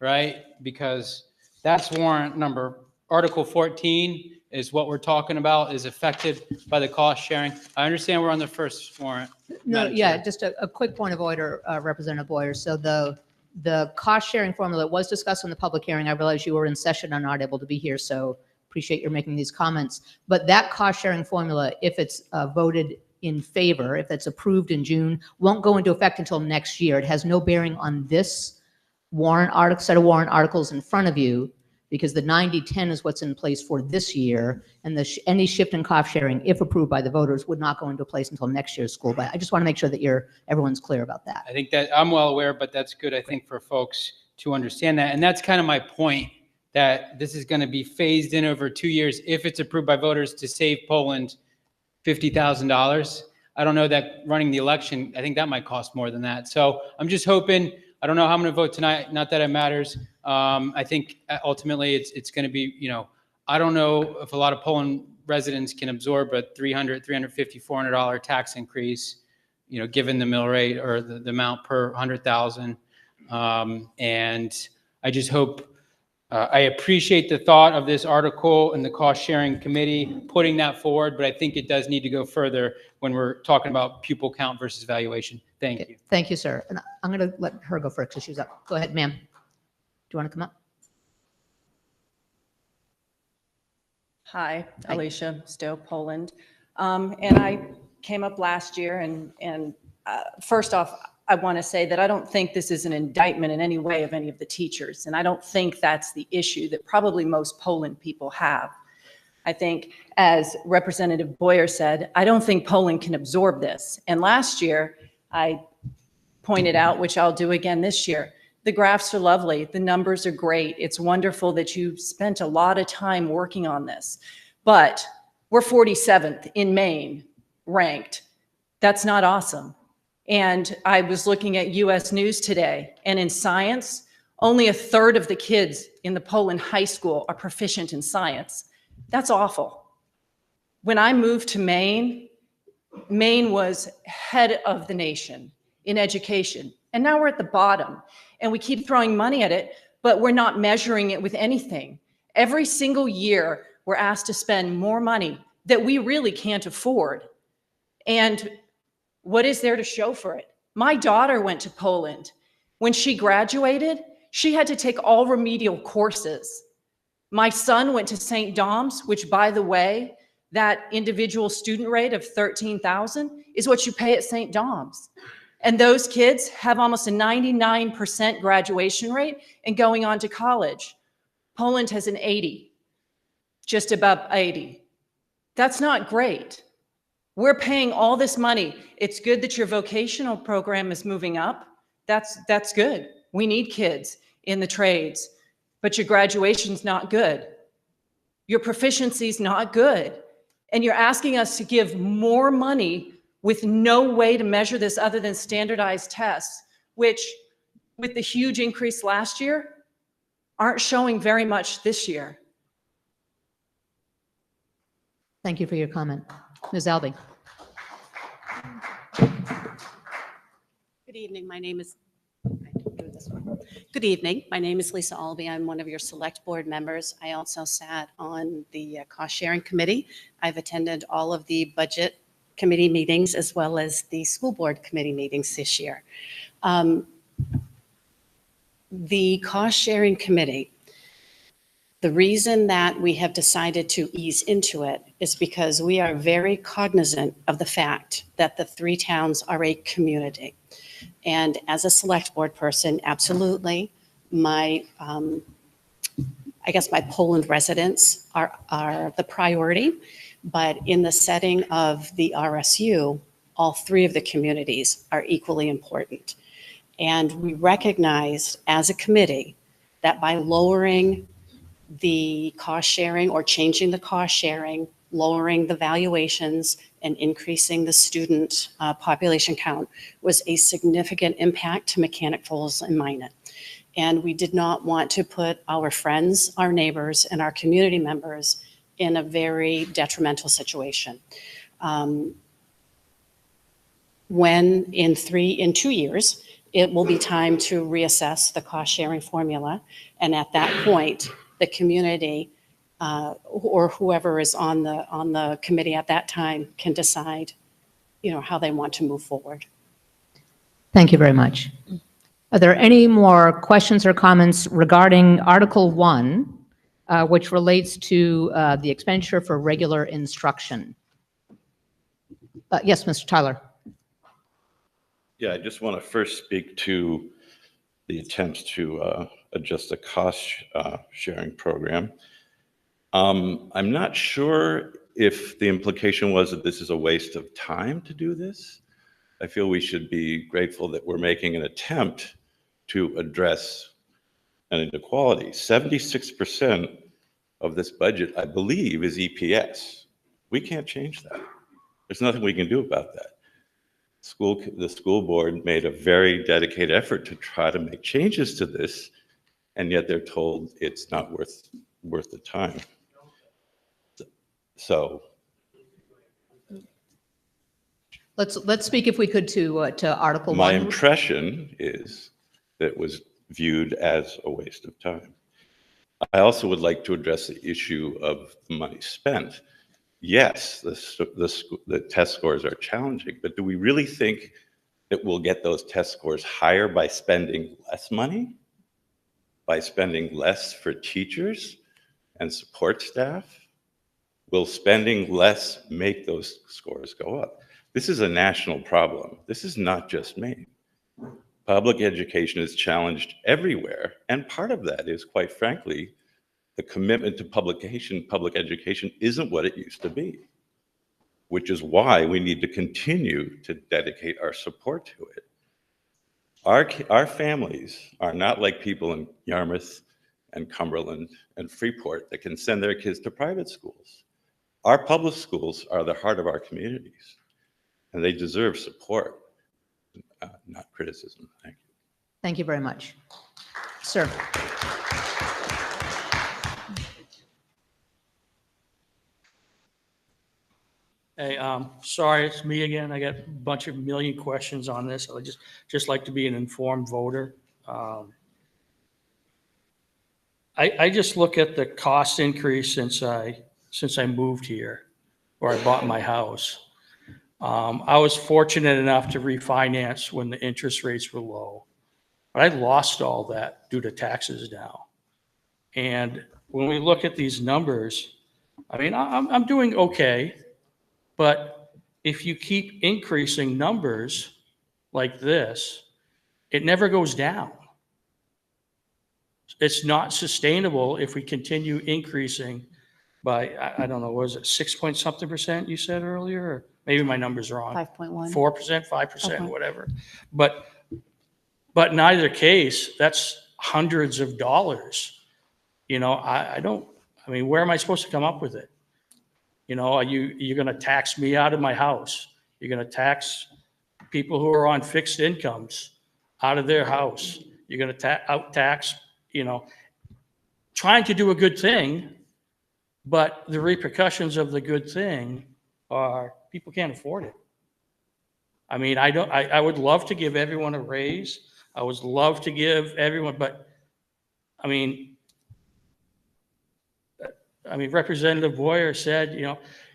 right? Because that's warrant number, Article 14 is what we're talking about, is affected by the cost sharing. I understand we're on the first warrant. No, Madam yeah, Chair. just a quick point of order, Representative Boyer. So the cost sharing formula was discussed in the public hearing. I realize you were in session and not able to be here, so appreciate your making these comments. But that cost sharing formula, if it's voted in favor, if it's approved in June, won't go into effect until next year. It has no bearing on this set of warrant articles in front of you, because the 90-10 is what's in place for this year, and any shift in cost sharing, if approved by the voters, would not go into place until next year's school. But I just want to make sure that everyone's clear about that. I think that I'm well aware, but that's good, I think, for folks to understand that. And that's kind of my point, that this is going to be phased in over 2 years if it's approved by voters to save Poland $50,000. I don't know that running the election, I think that might cost more than that. So I'm just hoping, I don't know how I'm going to vote tonight, not that it matters. I think ultimately it's going to be, I don't know if a lot of Poland residents can absorb a $300, $350, $400 tax increase, given the mill rate or the amount per 100,000. And I just hope, I appreciate the thought of this article and the cost sharing committee putting that forward, but I think it does need to go further when we're talking about pupil count versus valuation. Thank you. Thank you, sir. And I'm going to let her go first because she's up. Go ahead, ma'am. Do you want to come up? Hi, Alicia Stowe, Poland. And I came up last year, and first off, I want to say that I don't think this is an indictment in any way of any of the teachers, and I don't think that's the issue that probably most Poland people have. I think, as Representative Boyer said, I don't think Poland can absorb this. And last year, I pointed out, which I'll do again this year, the graphs are lovely, the numbers are great. It's wonderful that you spent a lot of time working on this, but we're 47th in Maine ranked. That's not awesome. And I was looking at US News today, and in science, only 1/3 of the kids in the Poland high school are proficient in science. That's awful. When I moved to Maine, Maine was head of the nation in education, and now we're at the bottom, and we keep throwing money at it, but we're not measuring it with anything. Every single year, we're asked to spend more money that we really can't afford. And what is there to show for it? My daughter went to Poland. When she graduated, she had to take all remedial courses. My son went to St. Dom's, which, by the way, that individual student rate of $13,000 is what you pay at St. Dom's. And those kids have almost a 99% graduation rate and going on to college. Poland has an 80, just above 80. That's not great. We're paying all this money. It's good that your vocational program is moving up. That's good. We need kids in the trades, but your graduation's not good. Your proficiency's not good. And you're asking us to give more money with no way to measure this other than standardized tests, which, with the huge increase last year, aren't showing very much this year. Thank you for your comment. Ms. Albee. Good evening. My name is Good evening. My name is Lisa Albee. I'm one of your select board members. I also sat on the cost sharing committee. I've attended all of the budget committee meetings as well as the school board committee meetings this year. The cost sharing committee, The reason that we have decided to ease into it is because we are very cognizant of the fact that the three towns are a community. And as a select board person, absolutely, my, I guess my Poland residents are the priority. But in the setting of the RSU, all three of the communities are equally important. And we recognized as a committee that by lowering the cost sharing or changing the cost sharing, lowering the valuations and increasing the student population count was a significant impact to Mechanic Falls and Minot. And we did not want to put our friends, our neighbors, and our community members in a very detrimental situation. When in 2 years, it will be time to reassess the cost sharing formula. And at that point, the community or whoever is on the committee at that time can decide, how they want to move forward. Thank you very much. Are there any more questions or comments regarding Article 1, which relates to the expenditure for regular instruction? Yes, Mr. Tyler. Yeah, I just want to first speak to the attempts to adjust the cost sharing program. I'm not sure if the implication was that this is a waste of time to do this. I feel we should be grateful that we're making an attempt to address an inequality. 76% of this budget, I believe, is EPS. We can't change that. There's nothing we can do about that. The school board made a very dedicated effort to try to make changes to this, and yet they're told it's not worth the time. So let's speak, if we could, to Article 1. My impression is that it was viewed as a waste of time. I also would like to address the issue of the money spent. Yes, the test scores are challenging, but do we really think that we'll get those test scores higher by spending less money? By spending less for teachers and support staff? Will spending less make those scores go up? This is a national problem. This is not just Maine. Public education is challenged everywhere, and part of that is, quite frankly, the commitment to public education isn't what it used to be, which is why we need to continue to dedicate our support to it. Our families are not like people in Yarmouth and Cumberland and Freeport that can send their kids to private schools. Our public schools are the heart of our communities, and they deserve support, not criticism. Thank you. Thank you very much. Sir. Hey, sorry, it's me again. I got a million questions on this. I would just like to be an informed voter. I just look at the cost increase since I moved here, or I bought my house. I was fortunate enough to refinance when the interest rates were low, but I lost all that due to taxes now. And when we look at these numbers, I mean, I'm doing okay. But if you keep increasing numbers like this, it never goes down. It's not sustainable if we continue increasing by, I don't know, what was it, 6-point-something% you said earlier? Or maybe my number's wrong. 5.1. 4%, 5%, Okay. whatever. But in either case, that's hundreds of dollars. I mean, where am I supposed to come up with it? You're going to tax me out of my house. You're going to tax people who are on fixed incomes out of their house. You're going to out-tax, trying to do a good thing, but the repercussions of the good thing are people can't afford it. I mean, I would love to give everyone a raise. I would love to give everyone, but I mean, Representative Boyer said,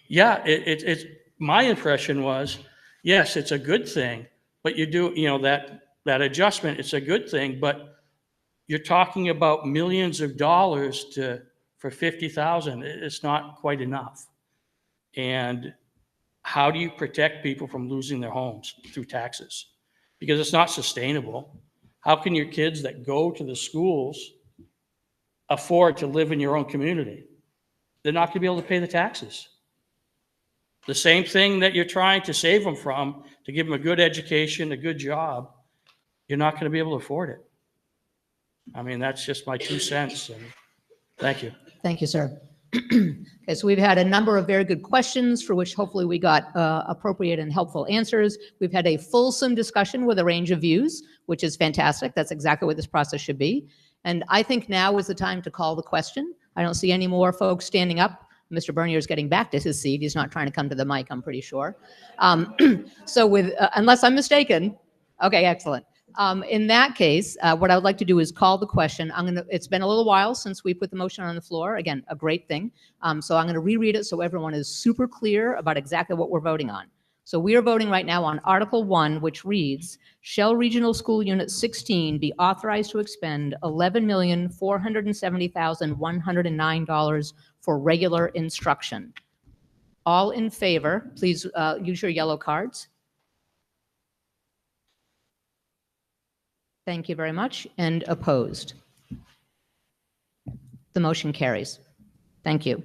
yeah, it's my impression was, yes, it's a good thing, but you do, that adjustment, it's a good thing, but you're talking about millions of dollars to for 50,000, it's not quite enough. And how do you protect people from losing their homes through taxes? Because it's not sustainable. How can your kids that go to the schools afford to live in your own community? They're not going to be able to pay the taxes. The same thing that you're trying to save them from, to give them a good education, a good job, you're not going to be able to afford it. I mean, that's just my 2 cents. And thank you. Thank you, sir. Okay, so we've had a number of very good questions for which hopefully we got appropriate and helpful answers. We've had a fulsome discussion with a range of views, which is fantastic. That's exactly what this process should be. And I think now is the time to call the question. I don't see any more folks standing up. Mr. Bernier is getting back to his seat. He's not trying to come to the mic, I'm pretty sure. So with, unless I'm mistaken, okay, excellent. In that case, what I would like to do is call the question. It's been a little while since we put the motion on the floor. Again, a great thing. So I'm going to reread it so everyone is super clear about exactly what we're voting on. So we are voting right now on Article 1, which reads, shall Regional School Unit 16 be authorized to expend $11,470,109 for regular instruction? All in favor, please use your yellow cards. Thank you very much. And opposed? The motion carries. Thank you.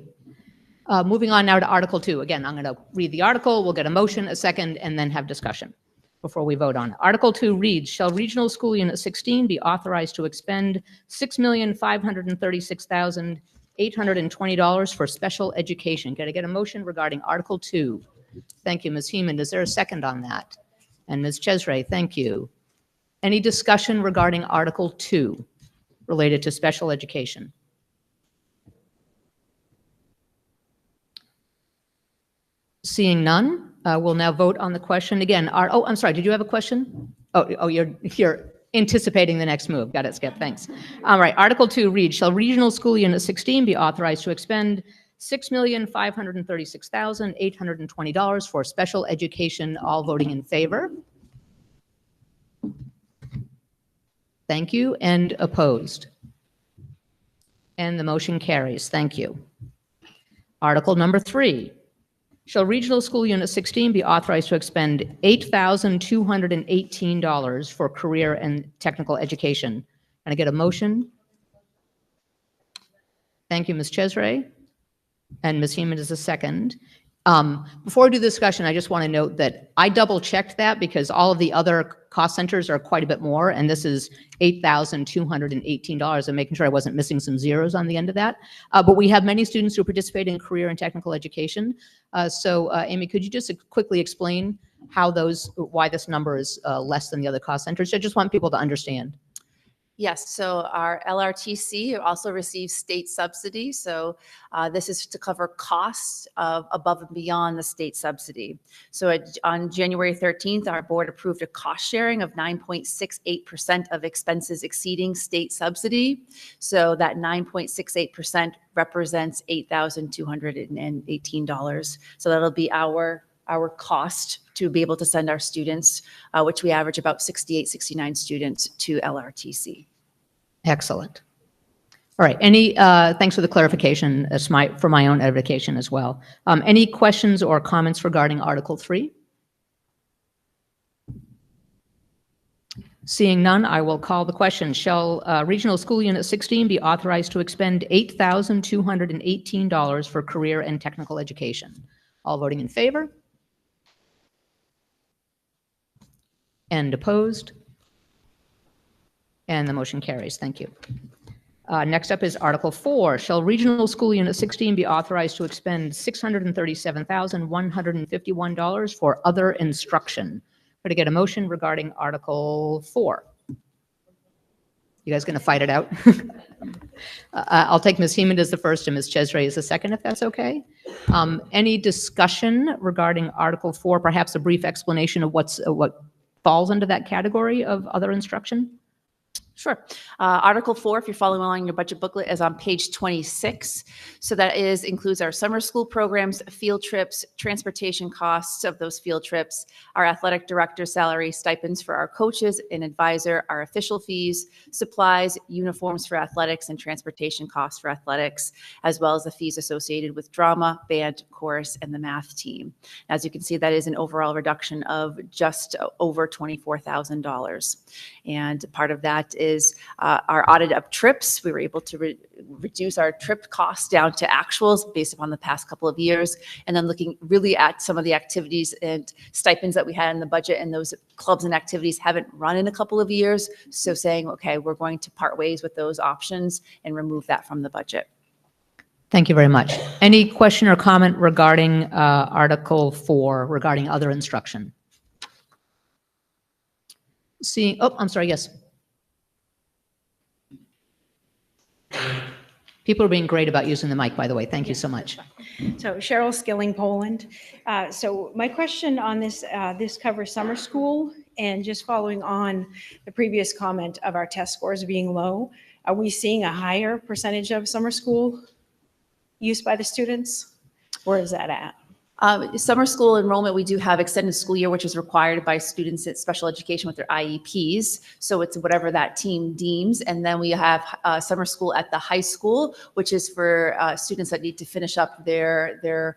Moving on now to Article 2. Again, I'm going to read the article. We'll get a motion, a second, and then have discussion before we vote on it. Article 2 reads, shall Regional School Unit 16 be authorized to expend $6,536,820 for special education? Can I get a motion regarding Article 2? Thank you, Ms. Heeman. Is there a second on that? And Ms. Chesray, thank you. Any discussion regarding Article 2 related to special education? Seeing none, we'll now vote on the question again. Oh, I'm sorry. Did you have a question? Oh, you're anticipating the next move. Got it, Skip. Thanks. All right. Article 2 reads, shall Regional School Unit 16 be authorized to expend $6,536,820 for special education? All voting in favor. Thank you. And opposed? And the motion carries. Thank you. Article number 3. Shall Regional School Unit 16 be authorized to expend $8,218 for career and technical education? Can I get a motion? Thank you, Ms. Chesray. And Ms. Heeman is a second. Before we do the discussion, I just want to note that I double-checked that because all of the other cost centers are quite a bit more, and this is $8,218. I'm making sure I wasn't missing some zeros on the end of that. But we have many students who participate in career and technical education. So, Amy, could you just quickly explain why this number is less than the other cost centers? I just want people to understand. Yes, so our LRTC also receives state subsidy. So this is to cover costs of above and beyond the state subsidy. So on January 13th, our board approved a cost sharing of 9.68% of expenses exceeding state subsidy. So that 9.68% represents $8,218. So that'll be our cost to be able to send our students, which we average about 68, 69 students to LRTC. Excellent. All right. Thanks for the clarification for my own edification as well. Any questions or comments regarding Article 3? Seeing none, I will call the question. Shall Regional School Unit 16 be authorized to expend $8,218 for career and technical education? All voting in favor? And opposed? And the motion carries. Thank you. Next up is Article 4. Shall Regional School Unit 16 be authorized to expend $637,151 for other instruction? Could I get a motion regarding Article 4? You guys going to fight it out? I'll take Ms. Heeman as the first and Ms. Chesray as the second, if that's okay. Any discussion regarding Article 4? Perhaps a brief explanation of what falls under that category of other instruction? Sure. Article 4, if you're following along in your budget booklet, is on page 26. So that includes our summer school programs, field trips, transportation costs of those field trips, our athletic director salary, stipends for our coaches and advisor, our official fees, supplies, uniforms for athletics, and transportation costs for athletics, as well as the fees associated with drama, band, chorus, and the math team. As you can see, that is an overall reduction of just over $24,000. And part of that is our audit of trips. We were able to reduce our trip costs down to actuals based upon the past couple of years. And then looking really at some of the activities and stipends that we had in the budget, and those clubs and activities haven't run in a couple of years. So saying, okay, we're going to part ways with those options and remove that from the budget. Thank you very much. Any question or comment regarding Article 4 regarding other instruction? Seeing, oh, I'm sorry, yes. People are being great about using the mic, by the way. Thank you so much. So Cheryl Skilling, Poland. So my question on this, this covers summer school, and just following on the previous comment of our test scores being low, are we seeing a higher percentage of summer school use by the students? Where is that at? Summer school enrollment, we do have extended school year, which is required by students at special education with their IEPs. So it's whatever that team deems. And then we have summer school at the high school, which is for students that need to finish up their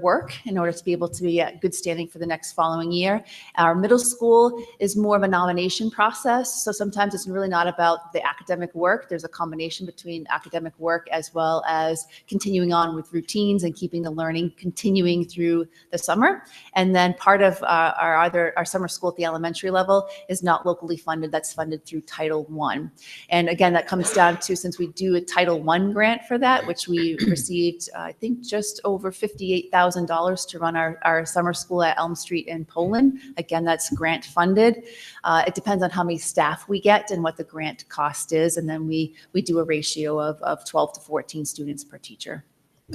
work in order to be able to be at good standing for the next following year. Our middle school is more of a nomination process. So sometimes it's really not about the academic work. There's a combination between academic work as well as continuing on with routines and keeping the learning continuing through the summer. And then part of our summer school at the elementary level is not locally funded. That's funded through Title I. And again, that comes down to, since we do a Title I grant for that, which we received, I think, just over $58,000 to run our summer school at Elm Street in Poland. Again, that's grant funded. It depends on how many staff we get and what the grant cost is. And then we do a ratio of 12 to 14 students per teacher.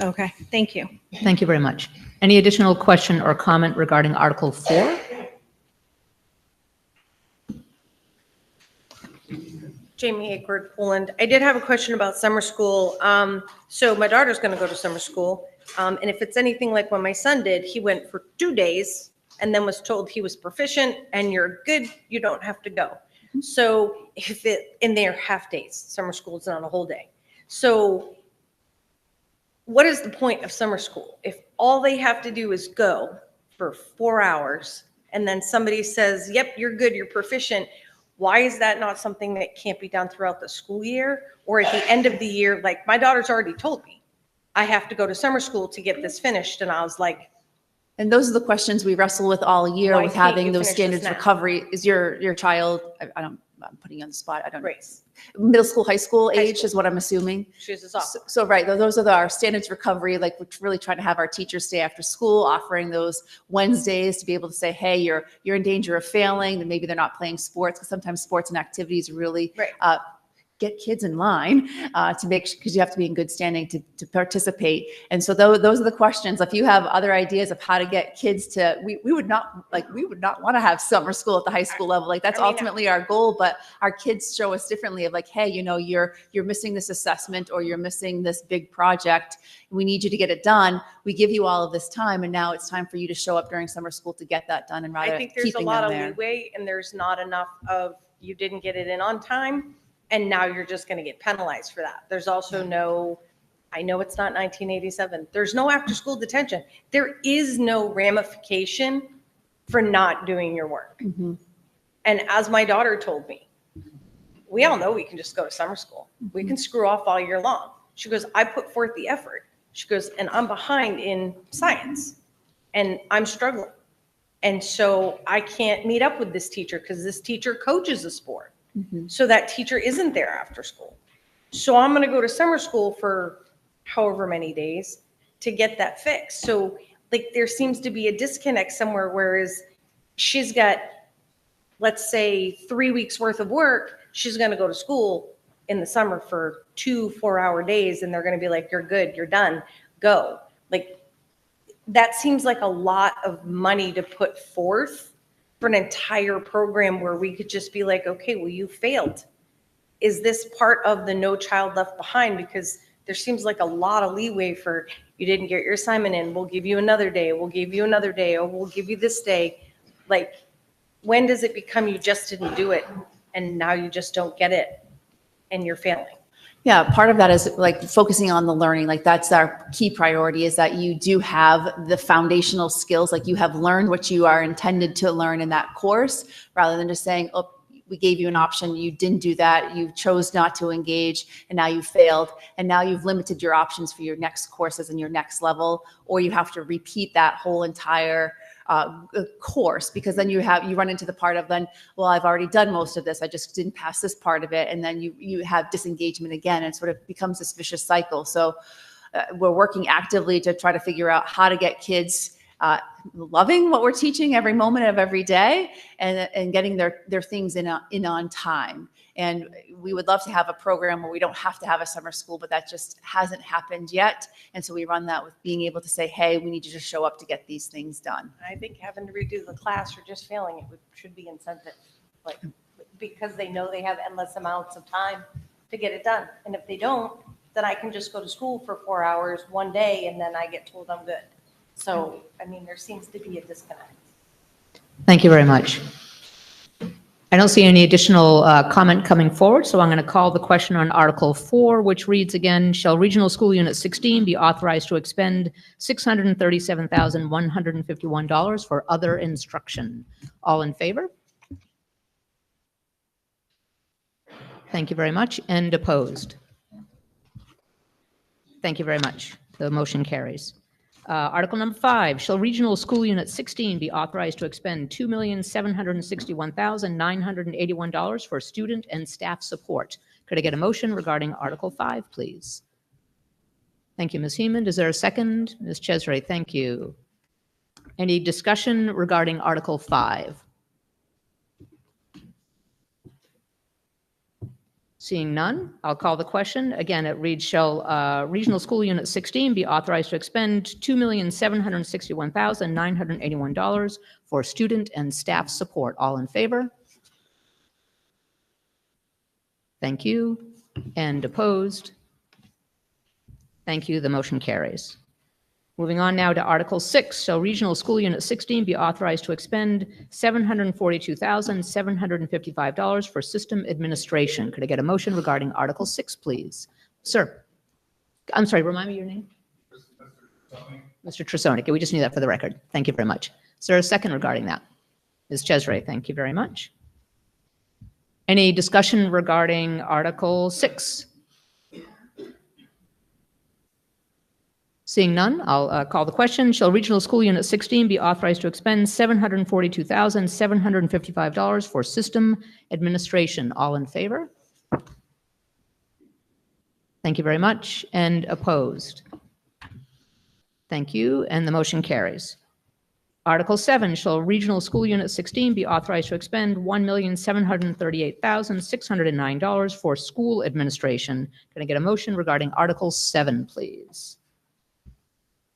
Okay, thank you. Thank you very much. Any additional question or comment regarding Article 4? Jamie Akeward, Poland. I did have a question about summer school. So my daughter's going to go to summer school. And if it's anything like what my son did, he went for 2 days and then was told he was proficient and you're good, you don't have to go. So if and they're half days, summer school is not a whole day. So what is the point of summer school? If all they have to do is go for 4 hours and then somebody says, yep, you're good, you're proficient, why is that not something that can't be done throughout the school year? Or at the end of the year, like my daughter's already told me, I have to go to summer school to get this finished. And I was like, and those are the questions we wrestle with all year Why with can't having you those finish this standards now? recovery. Is your child, I'm putting you on the spot, I don't know. Middle school, high school age is what I'm assuming. She's a sophomore. So right, those are our standards recovery. Like we're really trying to have our teachers stay after school, offering those Wednesdays to be able to say, hey, you're in danger of failing, and maybe they're not playing sports, because sometimes sports and activities really get kids in line to make sure, because you have to be in good standing to participate. And so those are the questions. If you have other ideas of how to get kids to, we would not want to have summer school at the high school level. Like that's ultimately our goal, but our kids show us differently of like, hey, you're missing this assessment or you're missing this big project. We need you to get it done. We give you all of this time, and now it's time for you to show up during summer school to get that done. And rather I think there's a keeping lot them of there. leeway and there's not enough of you didn't get it in on time. And now you're just going to get penalized for that. There's also no, I know it's not 1987. There's no after school detention. There is no ramification for not doing your work. Mm-hmm. And as my daughter told me, we all know we can just go to summer school. We can screw off all year long. She goes, I put forth the effort. She goes, and I'm behind in science and I'm struggling. And so I can't meet up with this teacher because this teacher coaches a sport. Mm-hmm. So that teacher isn't there after school. So I'm going to go to summer school for however many days to get that fixed. So like there seems to be a disconnect somewhere, whereas she's got, let's say 3 weeks worth of work, she's going to go to school in the summer for 2 4-hour days. And they're going to be like, you're good, you're done, go. Like that seems like a lot of money to put forth for an entire program where we could just be like, okay, well, you failed. is this part of the No Child Left Behind? Because there seems like a lot of leeway for, you didn't get your assignment in, we'll give you another day, we'll give you another day, or we'll give you this day. Like, when does it become you just didn't do it and now you just don't get it and you're failing? Yeah, part of that is like focusing on the learning. Like that's our key priority, is that you do have the foundational skills, like you have learned what you are intended to learn in that course, rather than just saying, oh, we gave you an option, you didn't do that, you chose not to engage, and now you failed, and now you've limited your options for your next courses and your next level, or you have to repeat that whole entire course, because then you run into the part of then, well, I've already done most of this, I just didn't pass this part of it, and then you have disengagement again, and sort of becomes this vicious cycle. So we're working actively to try to figure out how to get kids loving what we're teaching every moment of every day, and getting their things in on time. And we would love to have a program where we don't have to have a summer school, but that just hasn't happened yet. And so we run that with being able to say, hey, we need you to show up to get these things done. I think having to redo the class or just failing it should be incentive, like, because they know they have endless amounts of time to get it done. And if they don't, then I can just go to school for 4 hours one day and then I get told I'm good. So, I mean, there seems to be a disconnect. Thank you very much. I don't see any additional comment coming forward, so I'm going to call the question on Article 4, which reads again, shall Regional School Unit 16 be authorized to expend $637,151 for other instruction? All in favor? Thank you very much. And opposed? Thank you very much. The motion carries. Article number 5, shall Regional School Unit 16 be authorized to expend $2,761,981 for student and staff support? Could I get a motion regarding Article 5, please? Thank you, Ms. Heeman. Is there a second? Ms. Chesray, thank you. Any discussion regarding Article 5? Seeing none, I'll call the question. Again, it reads, shall Regional School Unit 16 be authorized to expend $2,761,981 for student and staff support? All in favor? Thank you. And opposed? Thank you. The motion carries. Moving on now to Article 6. Shall Regional School Unit 16 be authorized to expend $742,755 for system administration? Could I get a motion regarding Article 6, please? Sir. I'm sorry, remind me your name? Mr. Tresoni. Okay, we just need that for the record. Thank you very much. Is there a second regarding that? Ms. Chesray, thank you very much. Any discussion regarding Article 6? Seeing none, I'll call the question. Shall Regional School Unit 16 be authorized to expend $742,755 for system administration? All in favor? Thank you very much. And opposed? Thank you. And the motion carries. Article 7, shall Regional School Unit 16 be authorized to expend $1,738,609 for school administration? Can I get a motion regarding Article 7, please?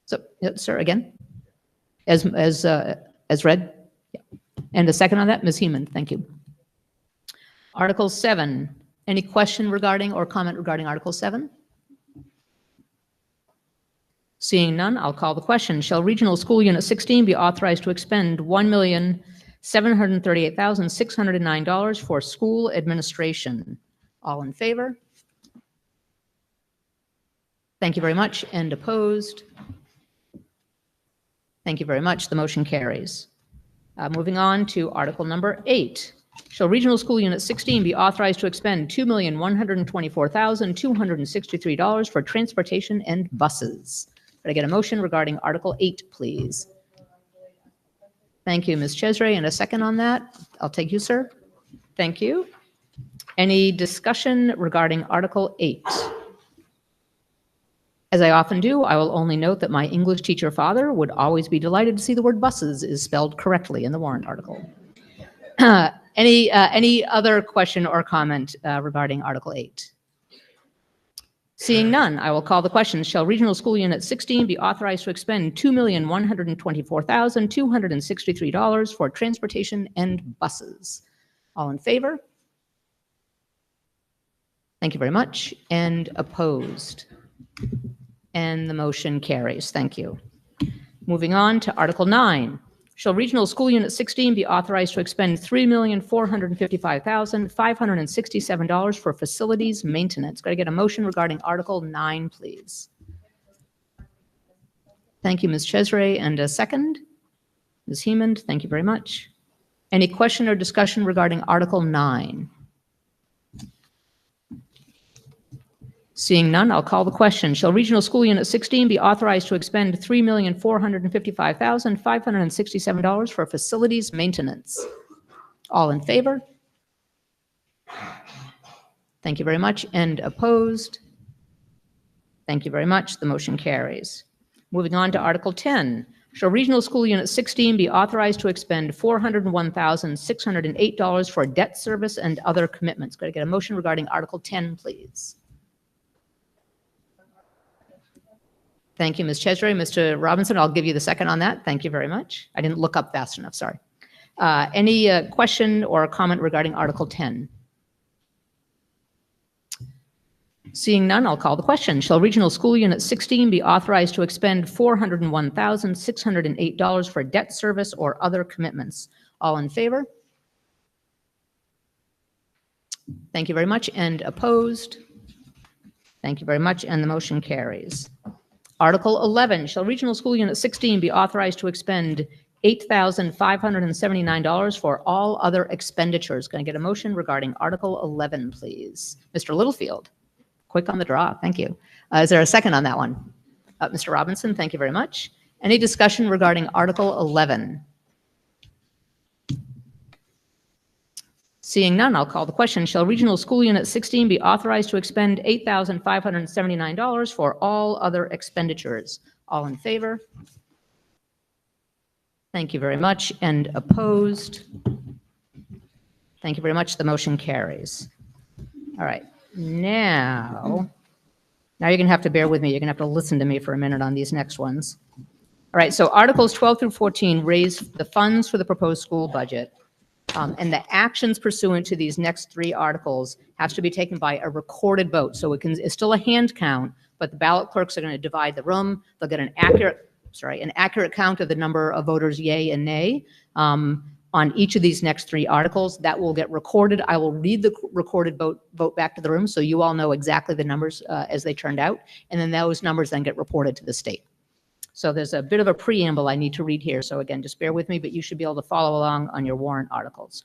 So, sir, again, as read. Yeah. And a second on that, Ms. Heeman, thank you. Article 7, any question regarding or comment regarding Article 7? Seeing none, I'll call the question. Shall Regional School Unit 16 be authorized to expend $1,738,609 for school administration? All in favor? Thank you very much. And opposed? Thank you very much. The motion carries. Moving on to Article number 8. Shall Regional School Unit 16 be authorized to expend $2,124,263 for transportation and buses? Could I get a motion regarding Article 8, please? Thank you, Ms. Chesray. And a second on that? I'll take you, sir. Thank you. Any discussion regarding Article 8? As I often do, I will only note that my English teacher father would always be delighted to see the word buses is spelled correctly in the warrant article. Any other question or comment regarding Article 8? Seeing none, I will call the question. Shall Regional School Unit 16 be authorized to expend $2,124,263 for transportation and buses? All in favor? Thank you very much. And opposed? And the motion carries. Thank you. Moving on to Article 9. Shall Regional School Unit 16 be authorized to expend $3,455,567 for facilities maintenance? Got to get a motion regarding Article 9, please. Thank you, Ms. Chesray. And a second? Ms. Hemond, thank you very much. Any question or discussion regarding Article 9? Seeing none, I'll call the question. Shall Regional School Unit 16 be authorized to expend $3,455,567 for facilities maintenance? All in favor? Thank you very much. And opposed? Thank you very much. The motion carries. Moving on to Article 10. Shall Regional School Unit 16 be authorized to expend $401,608 for debt service and other commitments? Got to get a motion regarding Article 10, please. Thank you, Ms. Chesray. Mr. Robinson, I'll give you the second on that. Thank you very much. I didn't look up fast enough, sorry. Any question or comment regarding Article 10? Seeing none, I'll call the question. Shall Regional School Unit 16 be authorized to expend $401,608 for debt service or other commitments? All in favor? Thank you very much. And opposed? Thank you very much. And the motion carries. Article 11, shall Regional School Unit 16 be authorized to expend $8,579 for all other expenditures? Going to get a motion regarding Article 11, please. Mr. Littlefield, quick on the draw. Thank you. Is there a second on that one? Mr. Robinson, thank you very much. Any discussion regarding Article 11? Seeing none, I'll call the question. Shall Regional School Unit 16 be authorized to expend $8,579 for all other expenditures? All in favor? Thank you very much. And opposed? Thank you very much. The motion carries. All right. Now you're going to have to bear with me. You're going to have to listen to me for a minute on these next ones. All right. So Articles 12 through 14 raise the funds for the proposed school budget. And the actions pursuant to these next three articles has to be taken by a recorded vote. So it's still a hand count, but the ballot clerks are going to divide the room. They'll get an accurate count of the number of voters yay and nay on each of these next three articles. That will get recorded. I will read the recorded vote back to the room so you all know exactly the numbers as they turned out. And then those numbers then get reported to the state. So there's a bit of a preamble I need to read here. So again, just bear with me, but you should be able to follow along on your warrant articles.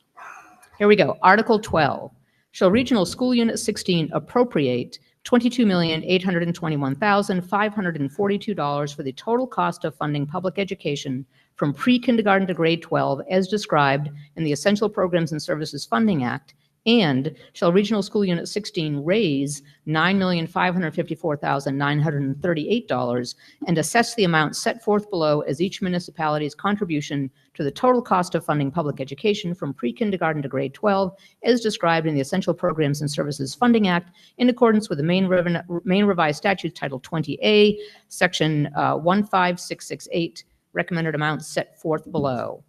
Here we go. Article 12. Shall Regional School Unit 16 appropriate $22,821,542 for the total cost of funding public education from pre-kindergarten to grade 12 as described in the Essential Programs and Services Funding Act? And shall Regional School Unit 16 raise $9,554,938 and assess the amount set forth below as each municipality's contribution to the total cost of funding public education from pre-kindergarten to grade 12 as described in the Essential Programs and Services Funding Act in accordance with the Maine Revised Statute Title 20A, Section 15668, recommended amounts set forth below.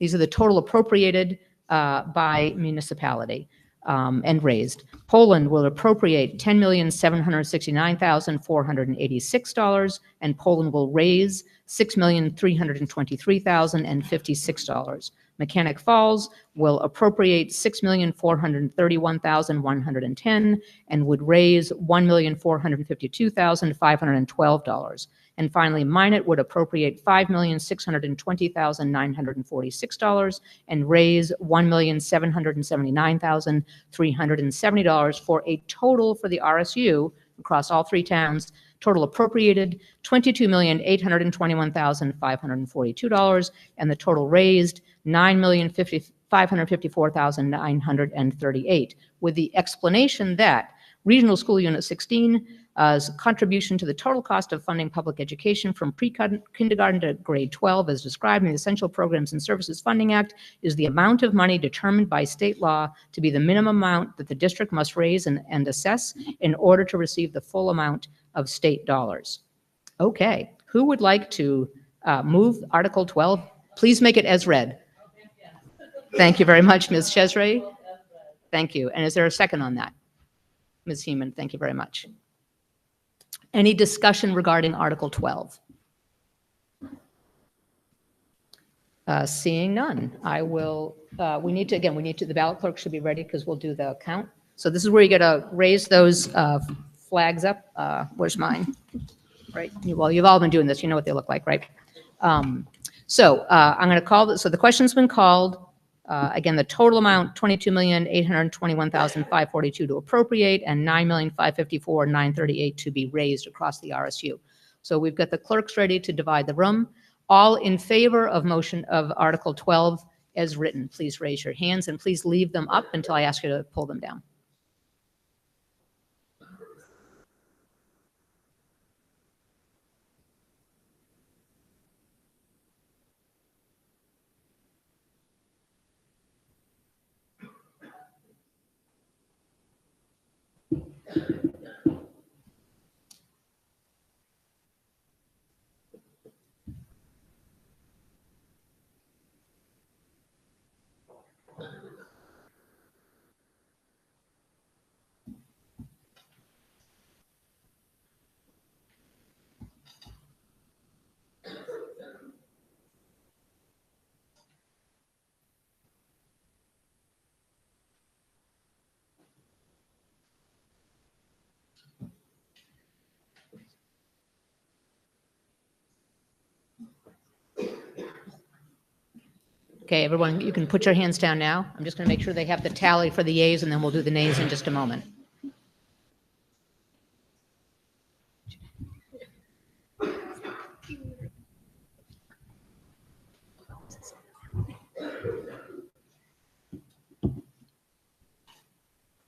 These are the total appropriated by municipality and raised. Poland will appropriate $10,769,486, and Poland will raise $6,323,056. Mechanic Falls will appropriate $6,431,110 and would raise $1,452,512. And finally, Minot would appropriate $5,620,946 and raise $1,779,370 for a total for the RSU across all three towns. Total appropriated $22,821,542 and the total raised $9,554,938, with the explanation that Regional School Unit 16's contribution to the total cost of funding public education from pre-kindergarten to grade 12 as described in the Essential Programs and Services Funding Act is the amount of money determined by state law to be the minimum amount that the district must raise and assess in order to receive the full amount of state dollars. Okay, who would like to move Article 12? Please make it as read. Thank you very much, Ms. Chesray. Thank you. And is there a second on that? Ms. Heeman, thank you very much. Any discussion regarding Article 12? Seeing none, I will, the ballot clerk should be ready because we'll do the count. So this is where you got to raise those flags up. Where's mine? Right, well, you've all been doing this, you know what they look like, right? I'm going to call this, so the question's been called. Again, the total amount, $22,821,542 to appropriate and $9,554,938 to be raised across the RSU. So we've got the clerks ready to divide the room. All in favor of motion of Article 12 as written, please raise your hands and please leave them up until I ask you to pull them down. Okay, everyone, you can put your hands down now. I'm just going to make sure they have the tally for the yeas, and then we'll do the nays in just a moment.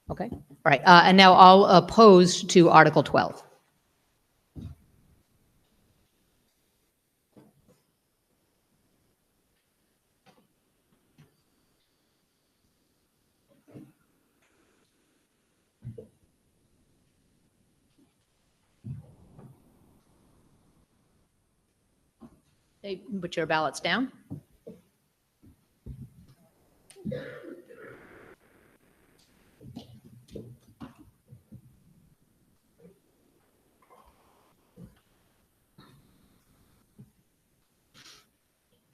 Okay, all right, and now all opposed to Article 12. Okay, put your ballots down.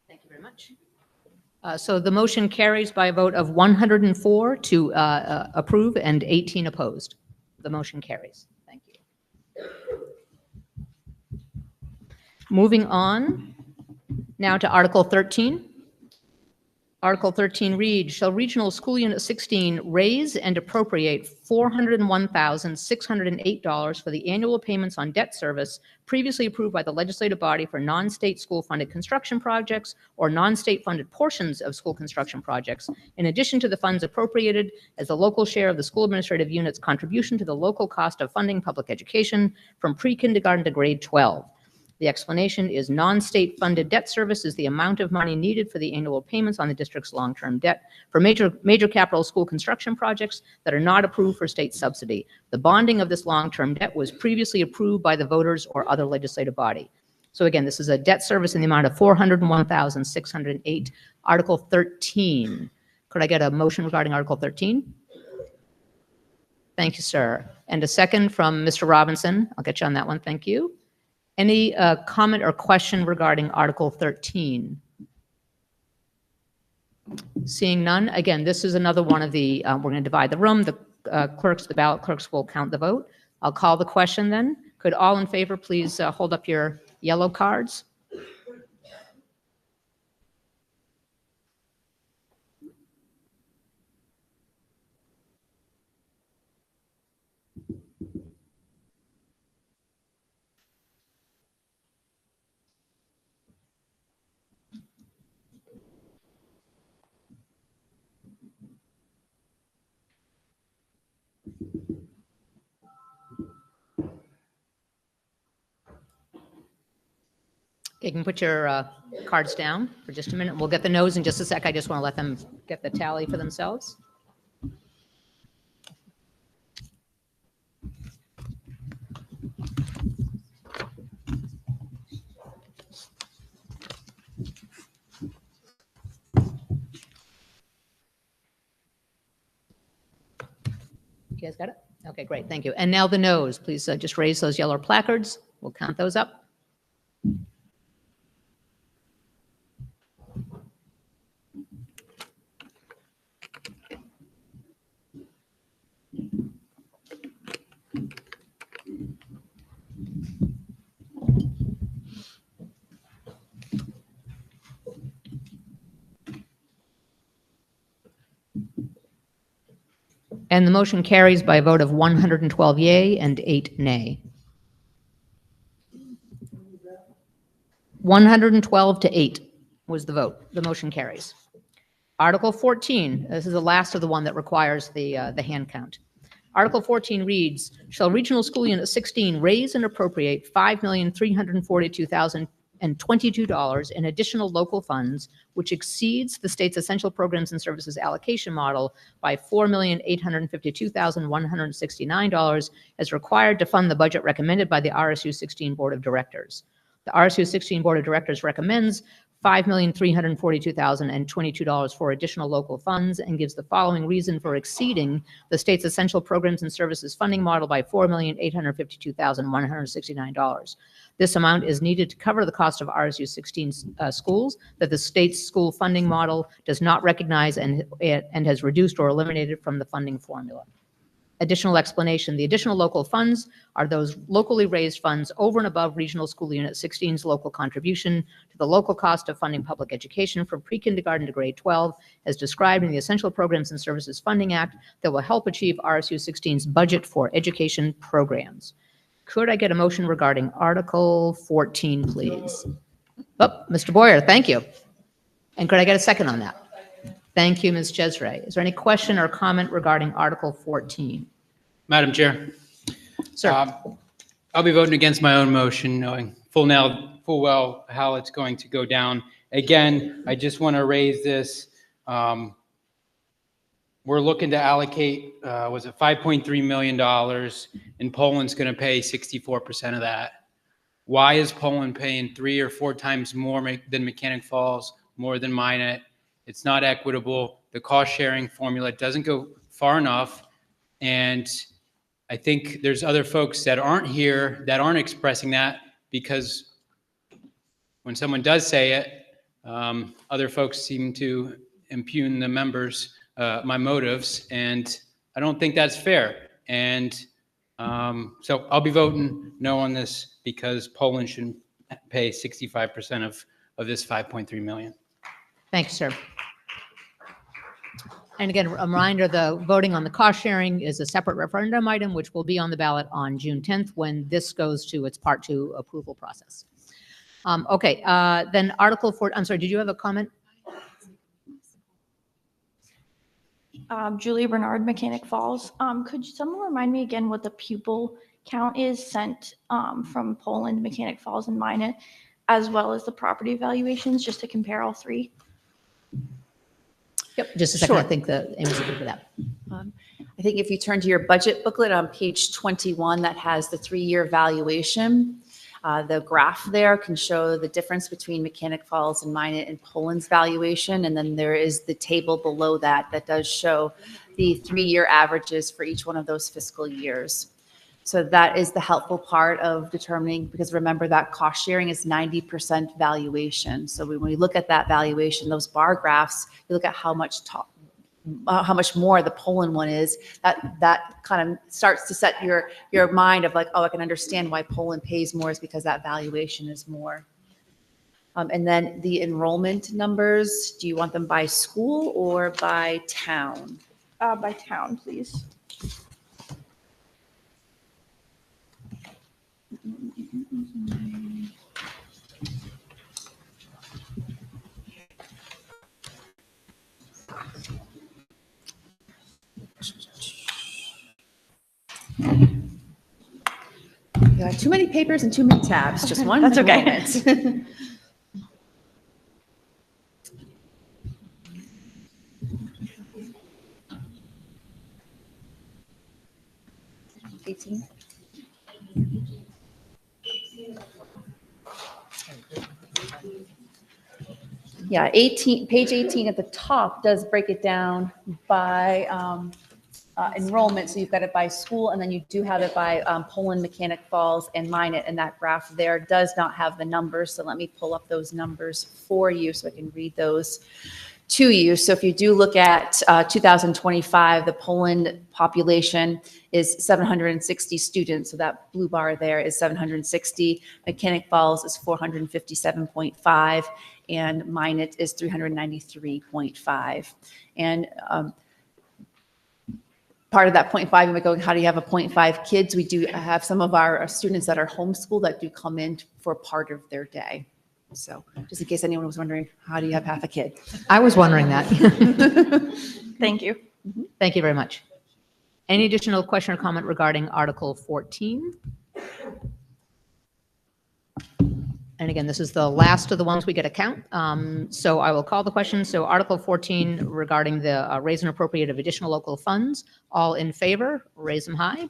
Thank you very much. So the motion carries by a vote of 104 to approve and 18 opposed. The motion carries. Thank you. Moving on now to Article 13. Article 13 reads, shall Regional School Unit 16 raise and appropriate $401,608 for the annual payments on debt service previously approved by the legislative body for non-state school-funded construction projects or non-state funded portions of school construction projects, in addition to the funds appropriated as the local share of the school administrative unit's contribution to the local cost of funding public education from pre-kindergarten to grade 12. The explanation is non-state funded debt service is the amount of money needed for the annual payments on the district's long-term debt for major capital school construction projects that are not approved for state subsidy. The bonding of this long-term debt was previously approved by the voters or other legislative body. So again, this is a debt service in the amount of $401,608. Article 13. Could I get a motion regarding Article 13? Thank you, sir. And a second from Mr. Robinson. I'll get you on that one. Thank you. Any comment or question regarding Article 13? Seeing none, again, this is another one of the, we're going to divide the room. The ballot clerks will count the vote. I'll call the question then. Could all in favor please hold up your yellow cards? You can put your cards down for just a minute. We'll get the no's in just a sec. I just want to let them get the tally for themselves. You guys got it? Okay, great, thank you. And now the noes, please just raise those yellow placards. We'll count those up. And the motion carries by a vote of 112 yea and 8 nay. 112 to 8 was the vote. The motion carries. Article 14, this is the last of the one that requires the hand count. Article 14 reads, shall Regional School Unit 16 raise and appropriate $5,342,022 in additional local funds, which exceeds the state's essential programs and services allocation model by $4,852,169 as required to fund the budget recommended by the RSU 16 Board of Directors. The RSU 16 Board of Directors recommends $5,342,022 for additional local funds and gives the following reason for exceeding the state's essential programs and services funding model by $4,852,169. This amount is needed to cover the cost of RSU 16 schools that the state's school funding model does not recognize and has reduced or eliminated from the funding formula. Additional explanation, the additional local funds are those locally raised funds over and above Regional School Unit 16's local contribution to the local cost of funding public education from pre-kindergarten to grade 12 as described in the Essential Programs and Services Funding Act that will help achieve RSU 16's budget for education programs. Could I get a motion regarding Article 14, please? Oh, Mr. Boyer, thank you. And could I get a second on that? Thank you, Ms. Jezreel. Is there any question or comment regarding Article 14? Madam Chair. Sir. I'll be voting against my own motion, knowing full well how it's going to go down. Again, I just want to raise this. We're looking to allocate, was it $5.3 million, and Poland's going to pay 64% of that. Why is Poland paying 3 or 4 times more than Mechanic Falls, more than Minot? It's not equitable. The cost sharing formula doesn't go far enough. And I think there's other folks that aren't here that aren't expressing that, because when someone does say it, other folks seem to impugn the members, my motives, and I don't think that's fair. And so I'll be voting no on this because Poland should pay 65% of this $5.3 million. Thank you, sir. And again, a reminder, the voting on the cost sharing is a separate referendum item, which will be on the ballot on June 10th when this goes to its Part 2 approval process. Okay, then Article 4, I'm sorry, did you have a comment? Julia Bernard, Mechanic Falls. Could someone remind me again what the pupil count is sent from Poland, Mechanic Falls, and Minot, as well as the property evaluations, just to compare all three? Yep. Just a second, Sure. I think the Amy's looking for that. I think if you turn to your budget booklet on page 21, that has the 3-year valuation. The graph there can show the difference between Mechanic Falls and Minot and Poland's valuation. And then there is the table below that that does show the 3-year averages for each one of those fiscal years. So that is the helpful part of determining, because remember that cost sharing is 90% valuation. So when we look at that valuation, those bar graphs, you look at how much more the Poland one is, that kind of starts to set your mind of like, oh, I can understand why Poland pays more, is because that valuation is more. And then the enrollment numbers, do you want them by school or by town? By town, please. You got too many papers and too many tabs. Just one. That's okay. moment. Yeah, page 18 at the top does break it down by enrollment. So you've got it by school, and then you do have it by Poland, Mechanic Falls, and Minot. And that graph there does not have the numbers. So let me pull up those numbers for you so I can read those to you. So if you do look at 2025, the Poland population is 760 students. So that blue bar there is 760. Mechanic Falls is 457.5, and Minot is 393.5. And part of that 0.5, you might go, how do you have a 0.5 kids? We do have some of our students that are homeschooled that do come in for part of their day. So just in case anyone was wondering, how do you have half a kid? I was wondering that. Thank you. Thank you very much. Any additional question or comment regarding Article 14? And again, this is the last of the ones we get to count. So I will call the question. So Article 14 regarding the raise and appropriate of additional local funds. All in favor, raise them high.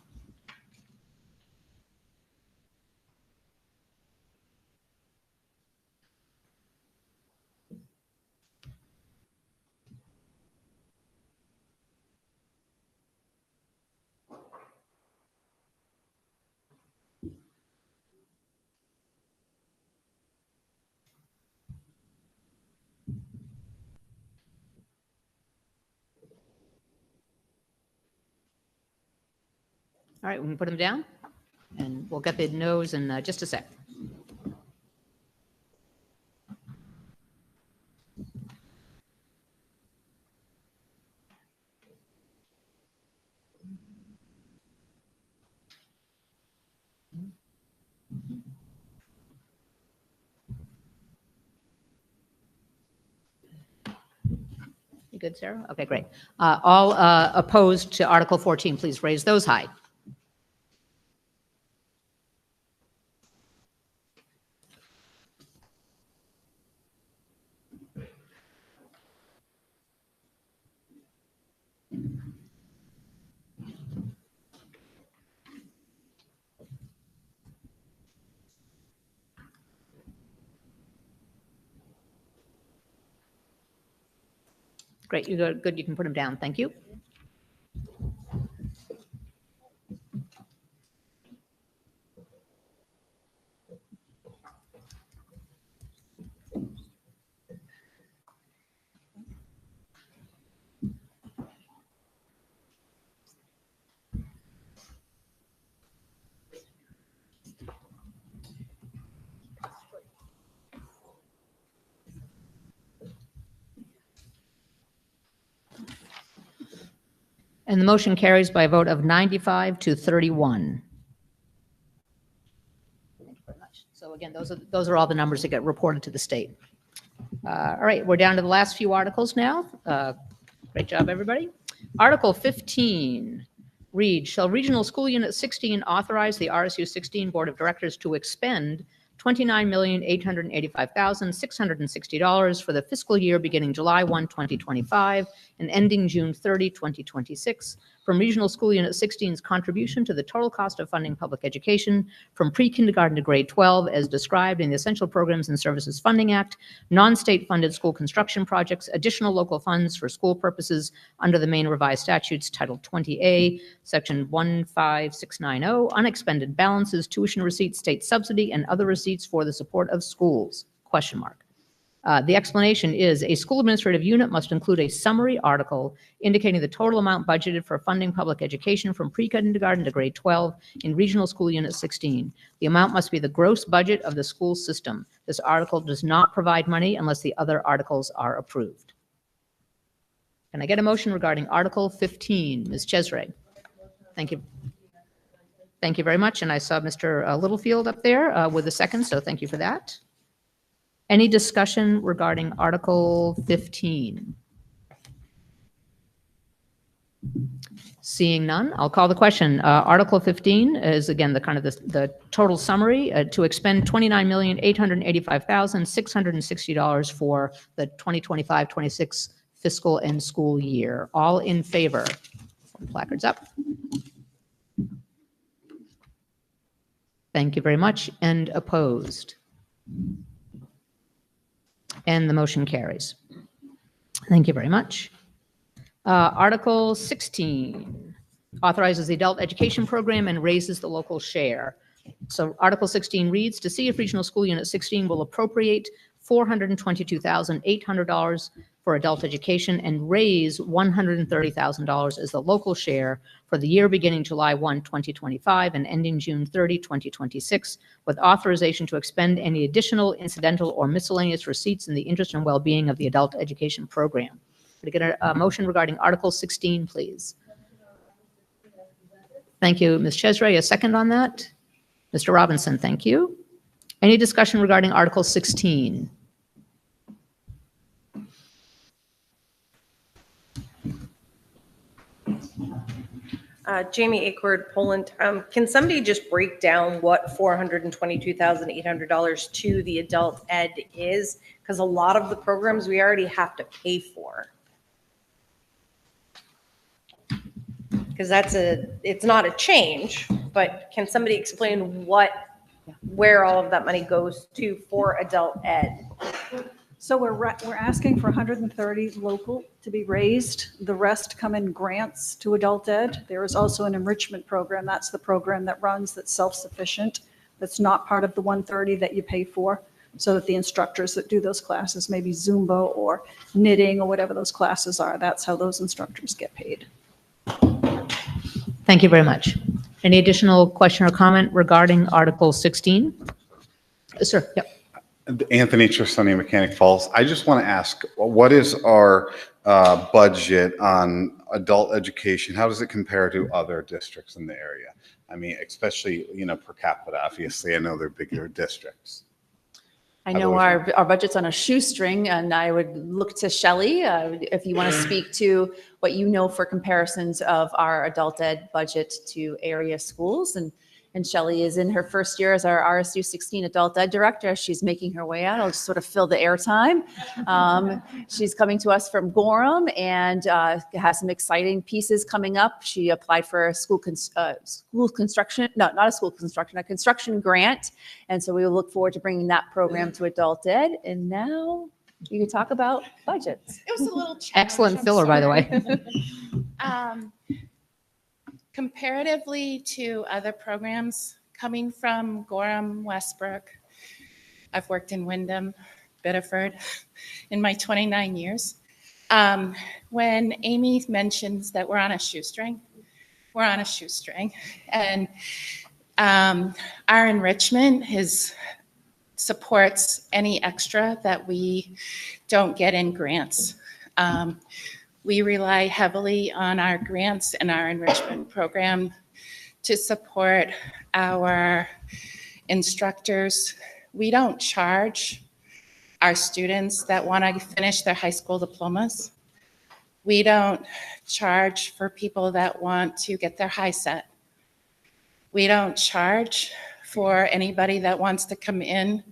All right, we can put them down, and we'll get the no's in just a sec. You good, Sarah? Okay, great. All opposed to Article 14, please raise those high. Great, you good. You can put them down. Thank you. And the motion carries by a vote of 95 to 31. Thank you very much. So again, those are all the numbers that get reported to the state. All right, we're down to the last few articles now. Great job, everybody. Article 15 reads, shall Regional School Unit 16 authorize the RSU 16 Board of Directors to expend $29,885,660 for the fiscal year beginning July 1, 2025 and ending June 30, 2026 from Regional School Unit 16's contribution to the total cost of funding public education from pre-kindergarten to grade 12 as described in the Essential Programs and Services Funding Act, non-state funded school construction projects, additional local funds for school purposes under the Maine Revised Statutes Title 20A, Section 15690, unexpended balances, tuition receipts, state subsidy, and other receipts for the support of schools, question mark. The explanation is a school administrative unit must include a summary article indicating the total amount budgeted for funding public education from pre-kindergarten to grade 12 in Regional School Unit 16. The amount must be the gross budget of the school system. This article does not provide money unless the other articles are approved. Can I get a motion regarding Article 15? Ms. Chesray. Thank you. Thank you very much. And I saw Mr. Littlefield up there with a second, so thank you for that. Any discussion regarding Article 15? Seeing none, I'll call the question. Article 15 is again the kind of the total summary to expend $29,885,660 for the 2025-26 fiscal and school year. All in favor? Placards up. Thank you very much. And opposed? And the motion carries. Thank you very much. Article 16 authorizes the adult education program, and raises the local share. So Article 16 reads, to see if Regional School Unit 16 will appropriate $422,800 for adult education and raise $130,000 as the local share for the year beginning July 1, 2025 and ending June 30, 2026, with authorization to expend any additional incidental or miscellaneous receipts in the interest and well-being of the adult education program. Could I get a motion regarding Article 16, please? Thank you, Ms. Chesray. A second on that? Mr. Robinson, thank you. Any discussion regarding Article 16? Jamie Akeward, Poland. Can somebody just break down what $422,800 to the adult ed is? Because a lot of the programs we already have to pay for. Because it's not a change, but can somebody explain where all of that money goes to for adult ed? So we're asking for 130 local to be raised. The rest come in grants to adult ed. There is also an enrichment program. That's the program that runs that's self-sufficient. That's not part of the 130 that you pay for. So that the instructors that do those classes, maybe Zumba or knitting or whatever those classes are, that's how those instructors get paid. Thank you very much. Any additional question or comment regarding Article 16? Sir, yep. Anthony Tristoni, Mechanic Falls. I just want to ask, what is our budget on adult education? How does it compare to other districts in the area? I mean, especially, per capita, obviously. I know they're bigger districts. I know our budget's on a shoestring, and I would look to Shelley if you want to speak to what you know for comparisons of our adult ed budget to area schools. And Shelley is in her first year as our RSU 16 adult ed director. She's making her way out. I'll just sort of fill the airtime. She's coming to us from Gorham and has some exciting pieces coming up. She applied for a construction grant. And so we will look forward to bringing that program to adult ed. And now you can talk about budgets. It was a little challenge. Excellent filler, by the way. Comparatively to other programs coming from Gorham, Westbrook, I've worked in Wyndham, Biddeford in my 29 years. When Amy mentions that we're on a shoestring, we're on a shoestring. And our enrichment supports any extra that we don't get in grants. We rely heavily on our grants and our enrichment program to support our instructors. We don't charge our students that want to finish their high school diplomas. We don't charge for people that want to get their high set. We don't charge for anybody that wants to come in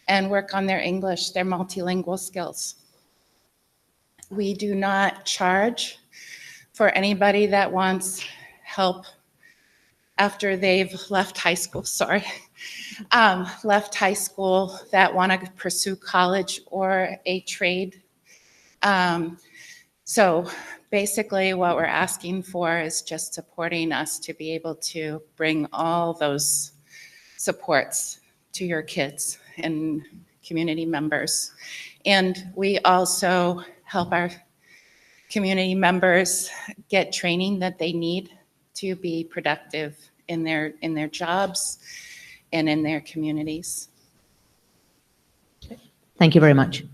and work on their English, their multilingual skills. We do not charge for anybody that wants help after they've left high school, left high school that want to pursue college or a trade. So basically what we're asking for is just supporting us to be able to bring all those supports to your kids and community members. And we also help our community members get training that they need to be productive in their jobs and in their communities. Thank you very much.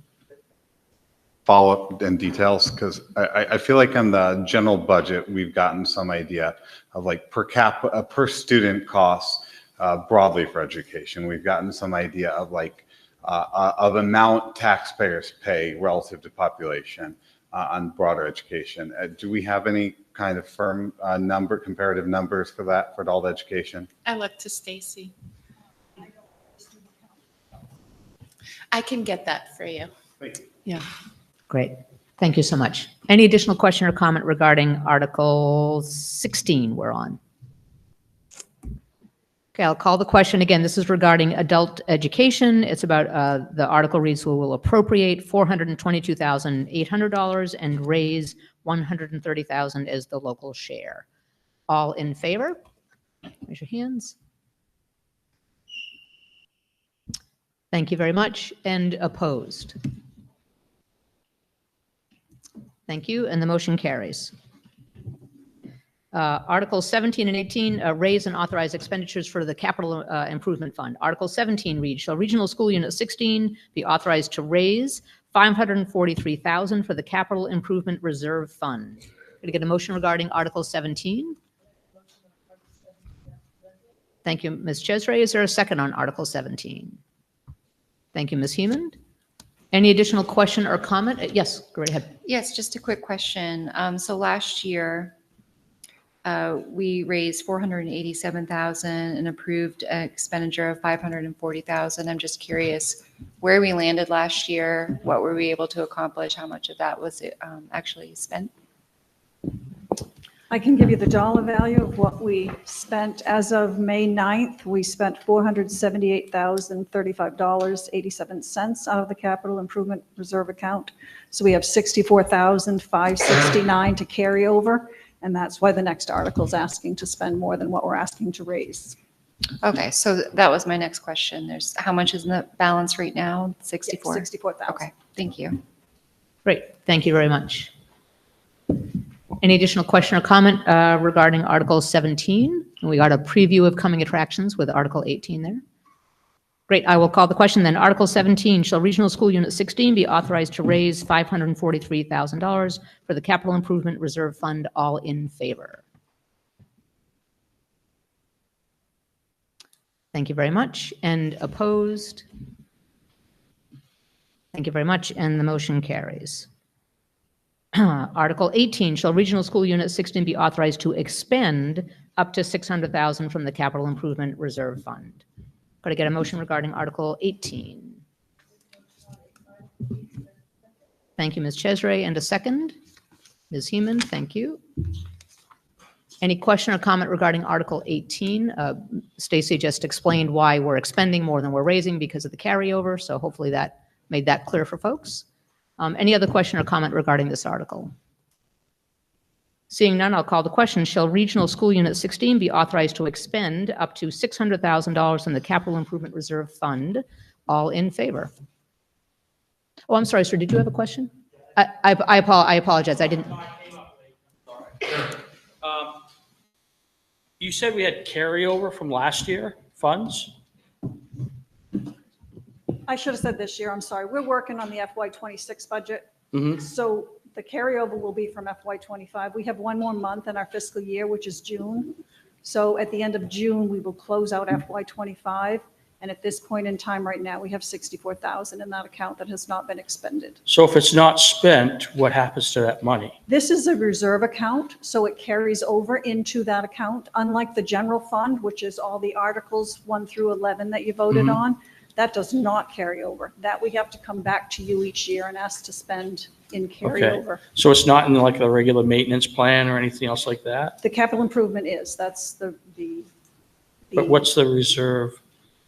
Follow-up and details, because I feel like on the general budget, we've gotten some idea of like per student costs broadly for education. We've gotten some idea of like of amount taxpayers pay relative to population on broader education. Do we have any kind of firm comparative numbers for that for adult education? I look to Stacy. I can get that for you. Thank you. Yeah. Great. Thank you so much. Any additional question or comment regarding Article 16 we're on? Okay, I'll call the question again. This is regarding adult education. It's about the article reads, we will appropriate $422,800 and raise $130,000 as the local share. All in favor? Raise your hands. Thank you very much. And opposed? Thank you, and the motion carries. Articles 17 and 18, raise and authorize expenditures for the Capital Improvement Fund. Article 17 reads, shall Regional School Unit 16 be authorized to raise $543,000 for the Capital Improvement Reserve Fund? Going to get a motion regarding Article 17? Thank you, Ms. Chesray. Is there a second on Article 17? Thank you, Ms. Hemond. Any additional question or comment? Yes, go right ahead. Yes, just a quick question. So last year, we raised $487,000 and approved an expenditure of $540,000. I'm just curious where we landed last year. What were we able to accomplish? How much of that was actually spent? I can give you the dollar value of what we spent as of May 9th. We spent $478,035.87 out of the Capital Improvement Reserve account. So we have $64,569 to carry over. And that's why the next article is asking to spend more than what we're asking to raise. Okay, so that was my next question. There's how much is in the balance right now? 64? 64,000. Okay, thank you. Great, thank you very much. Any additional question or comment regarding Article 17? We got a preview of coming attractions with Article 18 there. Great, I will call the question then. Article 17, shall Regional School Unit 16 be authorized to raise $543,000 for the Capital Improvement Reserve Fund? All in favor? Thank you very much. And opposed? Thank you very much. And the motion carries. Article 18, shall Regional School Unit 16 be authorized to expend up to $600,000 from the Capital Improvement Reserve Fund? Could I get a motion regarding Article 18? Thank you, Ms. Chesray, and a second. Ms. Hemond, thank you. Any question or comment regarding Article 18? Stacy just explained why we're expending more than we're raising because of the carryover, so hopefully that made that clear for folks. Any other question or comment regarding this article? Seeing none, I'll call the question. Shall Regional School Unit 16 be authorized to expend up to $600,000 in the Capital Improvement Reserve Fund? All in favor? Oh, I'm sorry, sir. Did you have a question? I apologize. I didn't. You said we had carryover from last year funds? I should have said this year, I'm sorry. We're working on the FY26 budget. Mm-hmm. So the carryover will be from FY25. We have one more month in our fiscal year, which is June. So at the end of June, we will close out FY25. And at this point in time right now, we have $64,000 in that account that has not been expended. So if it's not spent, what happens to that money? This is a reserve account, so it carries over into that account. Unlike the general fund, which is all the articles 1 through 11 that you voted Mhm. on, that does not carry over. That we have to come back to you each year and ask to spend in Okay. carryover. So it's not in like the regular maintenance plan or anything else like that? The capital improvement is, that's the. But what's the reserve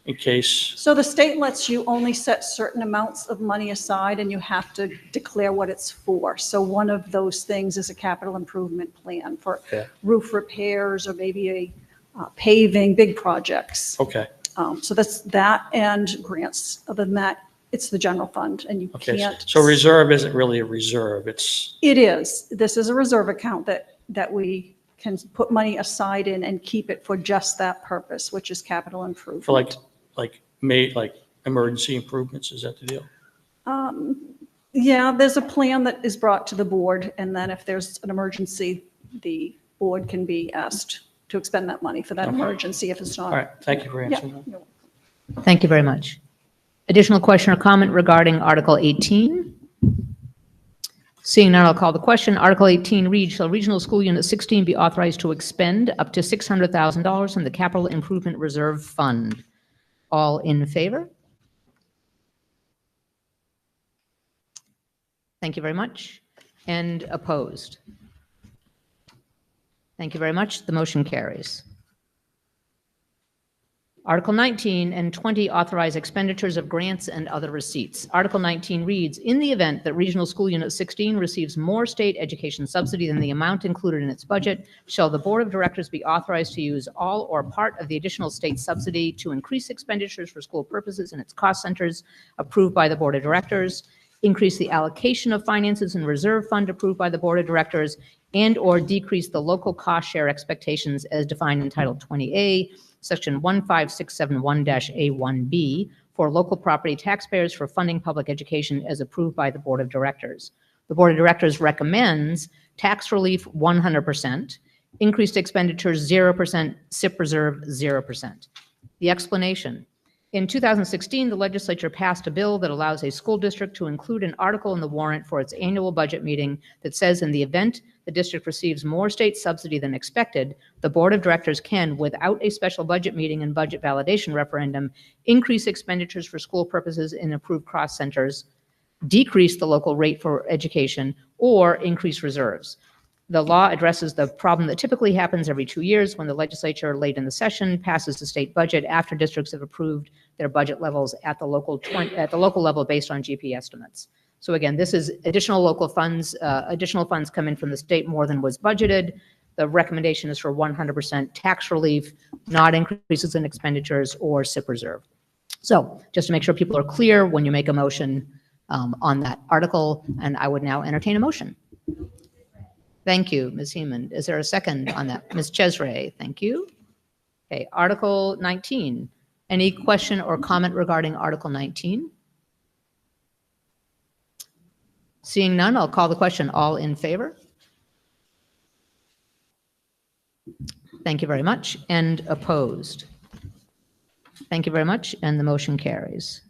in case? So the state lets you only set certain amounts of money aside and you have to declare what it's for. So one of those things is a capital improvement plan for Okay. roof repairs or maybe a paving, big projects. Okay. So that's that and grants. Other than that, it's the general fund and you Okay. can't. So reserve isn't really a reserve. It's, It is. This is a reserve account that we can put money aside in and keep it for just that purpose, which is capital improvement. for like emergency improvements. Is that the deal? Yeah, there's a plan that is brought to the board, and then if there's an emergency, the board can be asked to expend that money for that Okay. emergency if it's not. All right. Thank you for Yeah, answering that. you're welcome. Thank you very much. Additional question or comment regarding Article 18? Seeing none, I'll call the question. Article 18 reads, shall Regional School Unit 16 be authorized to expend up to $600,000 in the Capital Improvement Reserve Fund? All in favor? Thank you very much. And opposed? Thank you very much. The motion carries. Article 19 and 20 authorize expenditures of grants and other receipts. Article 19 reads, in the event that Regional School Unit 16 receives more state education subsidy than the amount included in its budget, shall the Board of Directors be authorized to use all or part of the additional state subsidy to increase expenditures for school purposes in its cost centers approved by the Board of Directors, increase the allocation of finances in reserve fund approved by the Board of Directors, and or decrease the local cost share expectations as defined in Title 20A, Section 15671-A1B, for local property taxpayers for funding public education as approved by the Board of Directors. The Board of Directors recommends tax relief 100%, increased expenditures 0%, SIP reserve 0%. The explanation. In 2016, the legislature passed a bill that allows a school district to include an article in the warrant for its annual budget meeting that says in the event the district receives more state subsidy than expected, the Board of Directors can, without a special budget meeting and budget validation referendum, increase expenditures for school purposes in approved cost centers, decrease the local rate for education, or increase reserves. The law addresses the problem that typically happens every 2 years when the legislature late in the session passes the state budget after districts have approved their budget levels at the local level based on GP estimates. So again, this is additional local funds. Additional funds come in from the state more than was budgeted. The recommendation is for 100% tax relief, not increases in expenditures or SIP reserve. So just to make sure people are clear when you make a motion on that article, and I would now entertain a motion. Thank you, Ms. Heeman. Is there a second on that? Ms. Chesray, thank you. Okay, Article 19. Any question or comment regarding Article 19? Seeing none, I'll call the question. All in favor? Thank you very much. And opposed? Thank you very much. And the motion carries.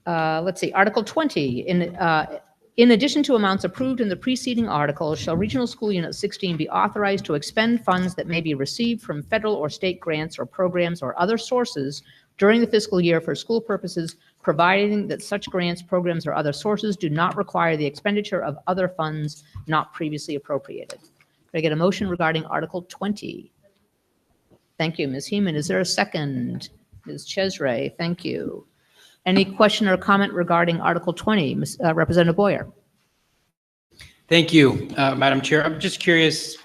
Let's see, Article 20. In addition to amounts approved in the preceding article, shall Regional School Unit 16 be authorized to expend funds that may be received from federal or state grants or programs or other sources during the fiscal year for school purposes, providing that such grants, programs, or other sources do not require the expenditure of other funds not previously appropriated. Can I get a motion regarding Article 20? Thank you, Ms. Heeman. Is there a second? Ms. Chesray, thank you. Any question or comment regarding Article 20? Representative Boyer. Thank you, Madam Chair. I'm just curious,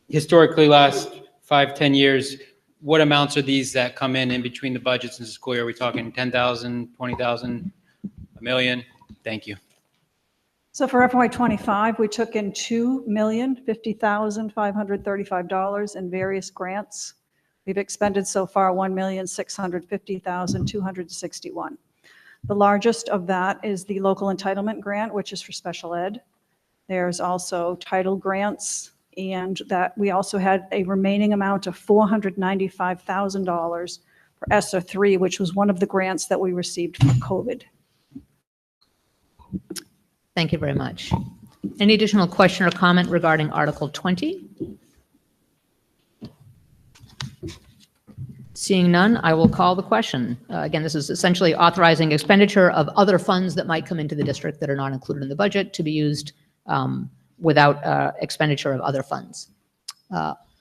historically, last 5-10 years, what amounts are these that come in between the budgets in the school year? Are we talking 10,000, 20,000, a million? Thank you. So for FY25, we took in $2,050,535 in various grants. We've expended so far $1,650,261. The largest of that is the local entitlement grant, which is for special ed. There's also title grants, and that we also had a remaining amount of $495,000 for ESSER 3, which was one of the grants that we received for COVID. Thank you very much. Any additional question or comment regarding Article 20? Seeing none, I will call the question. Again, this is essentially authorizing expenditure of other funds that might come into the district that are not included in the budget to be used without expenditure of other funds.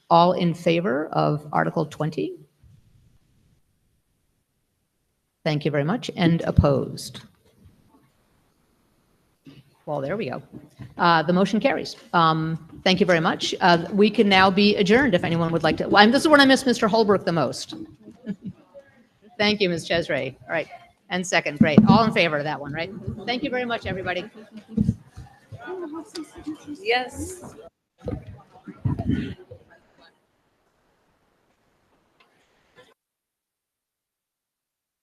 All in favor of Article 20? Thank you very much. And opposed? Well, there we go. The motion carries. Thank you very much. We can now be adjourned if anyone would like to. Well, this is when I miss Mr. Holbrook the most. Thank you, Ms. Chesray. All right. And second, great. All in favor of that one, right? Thank you very much, everybody. Yes.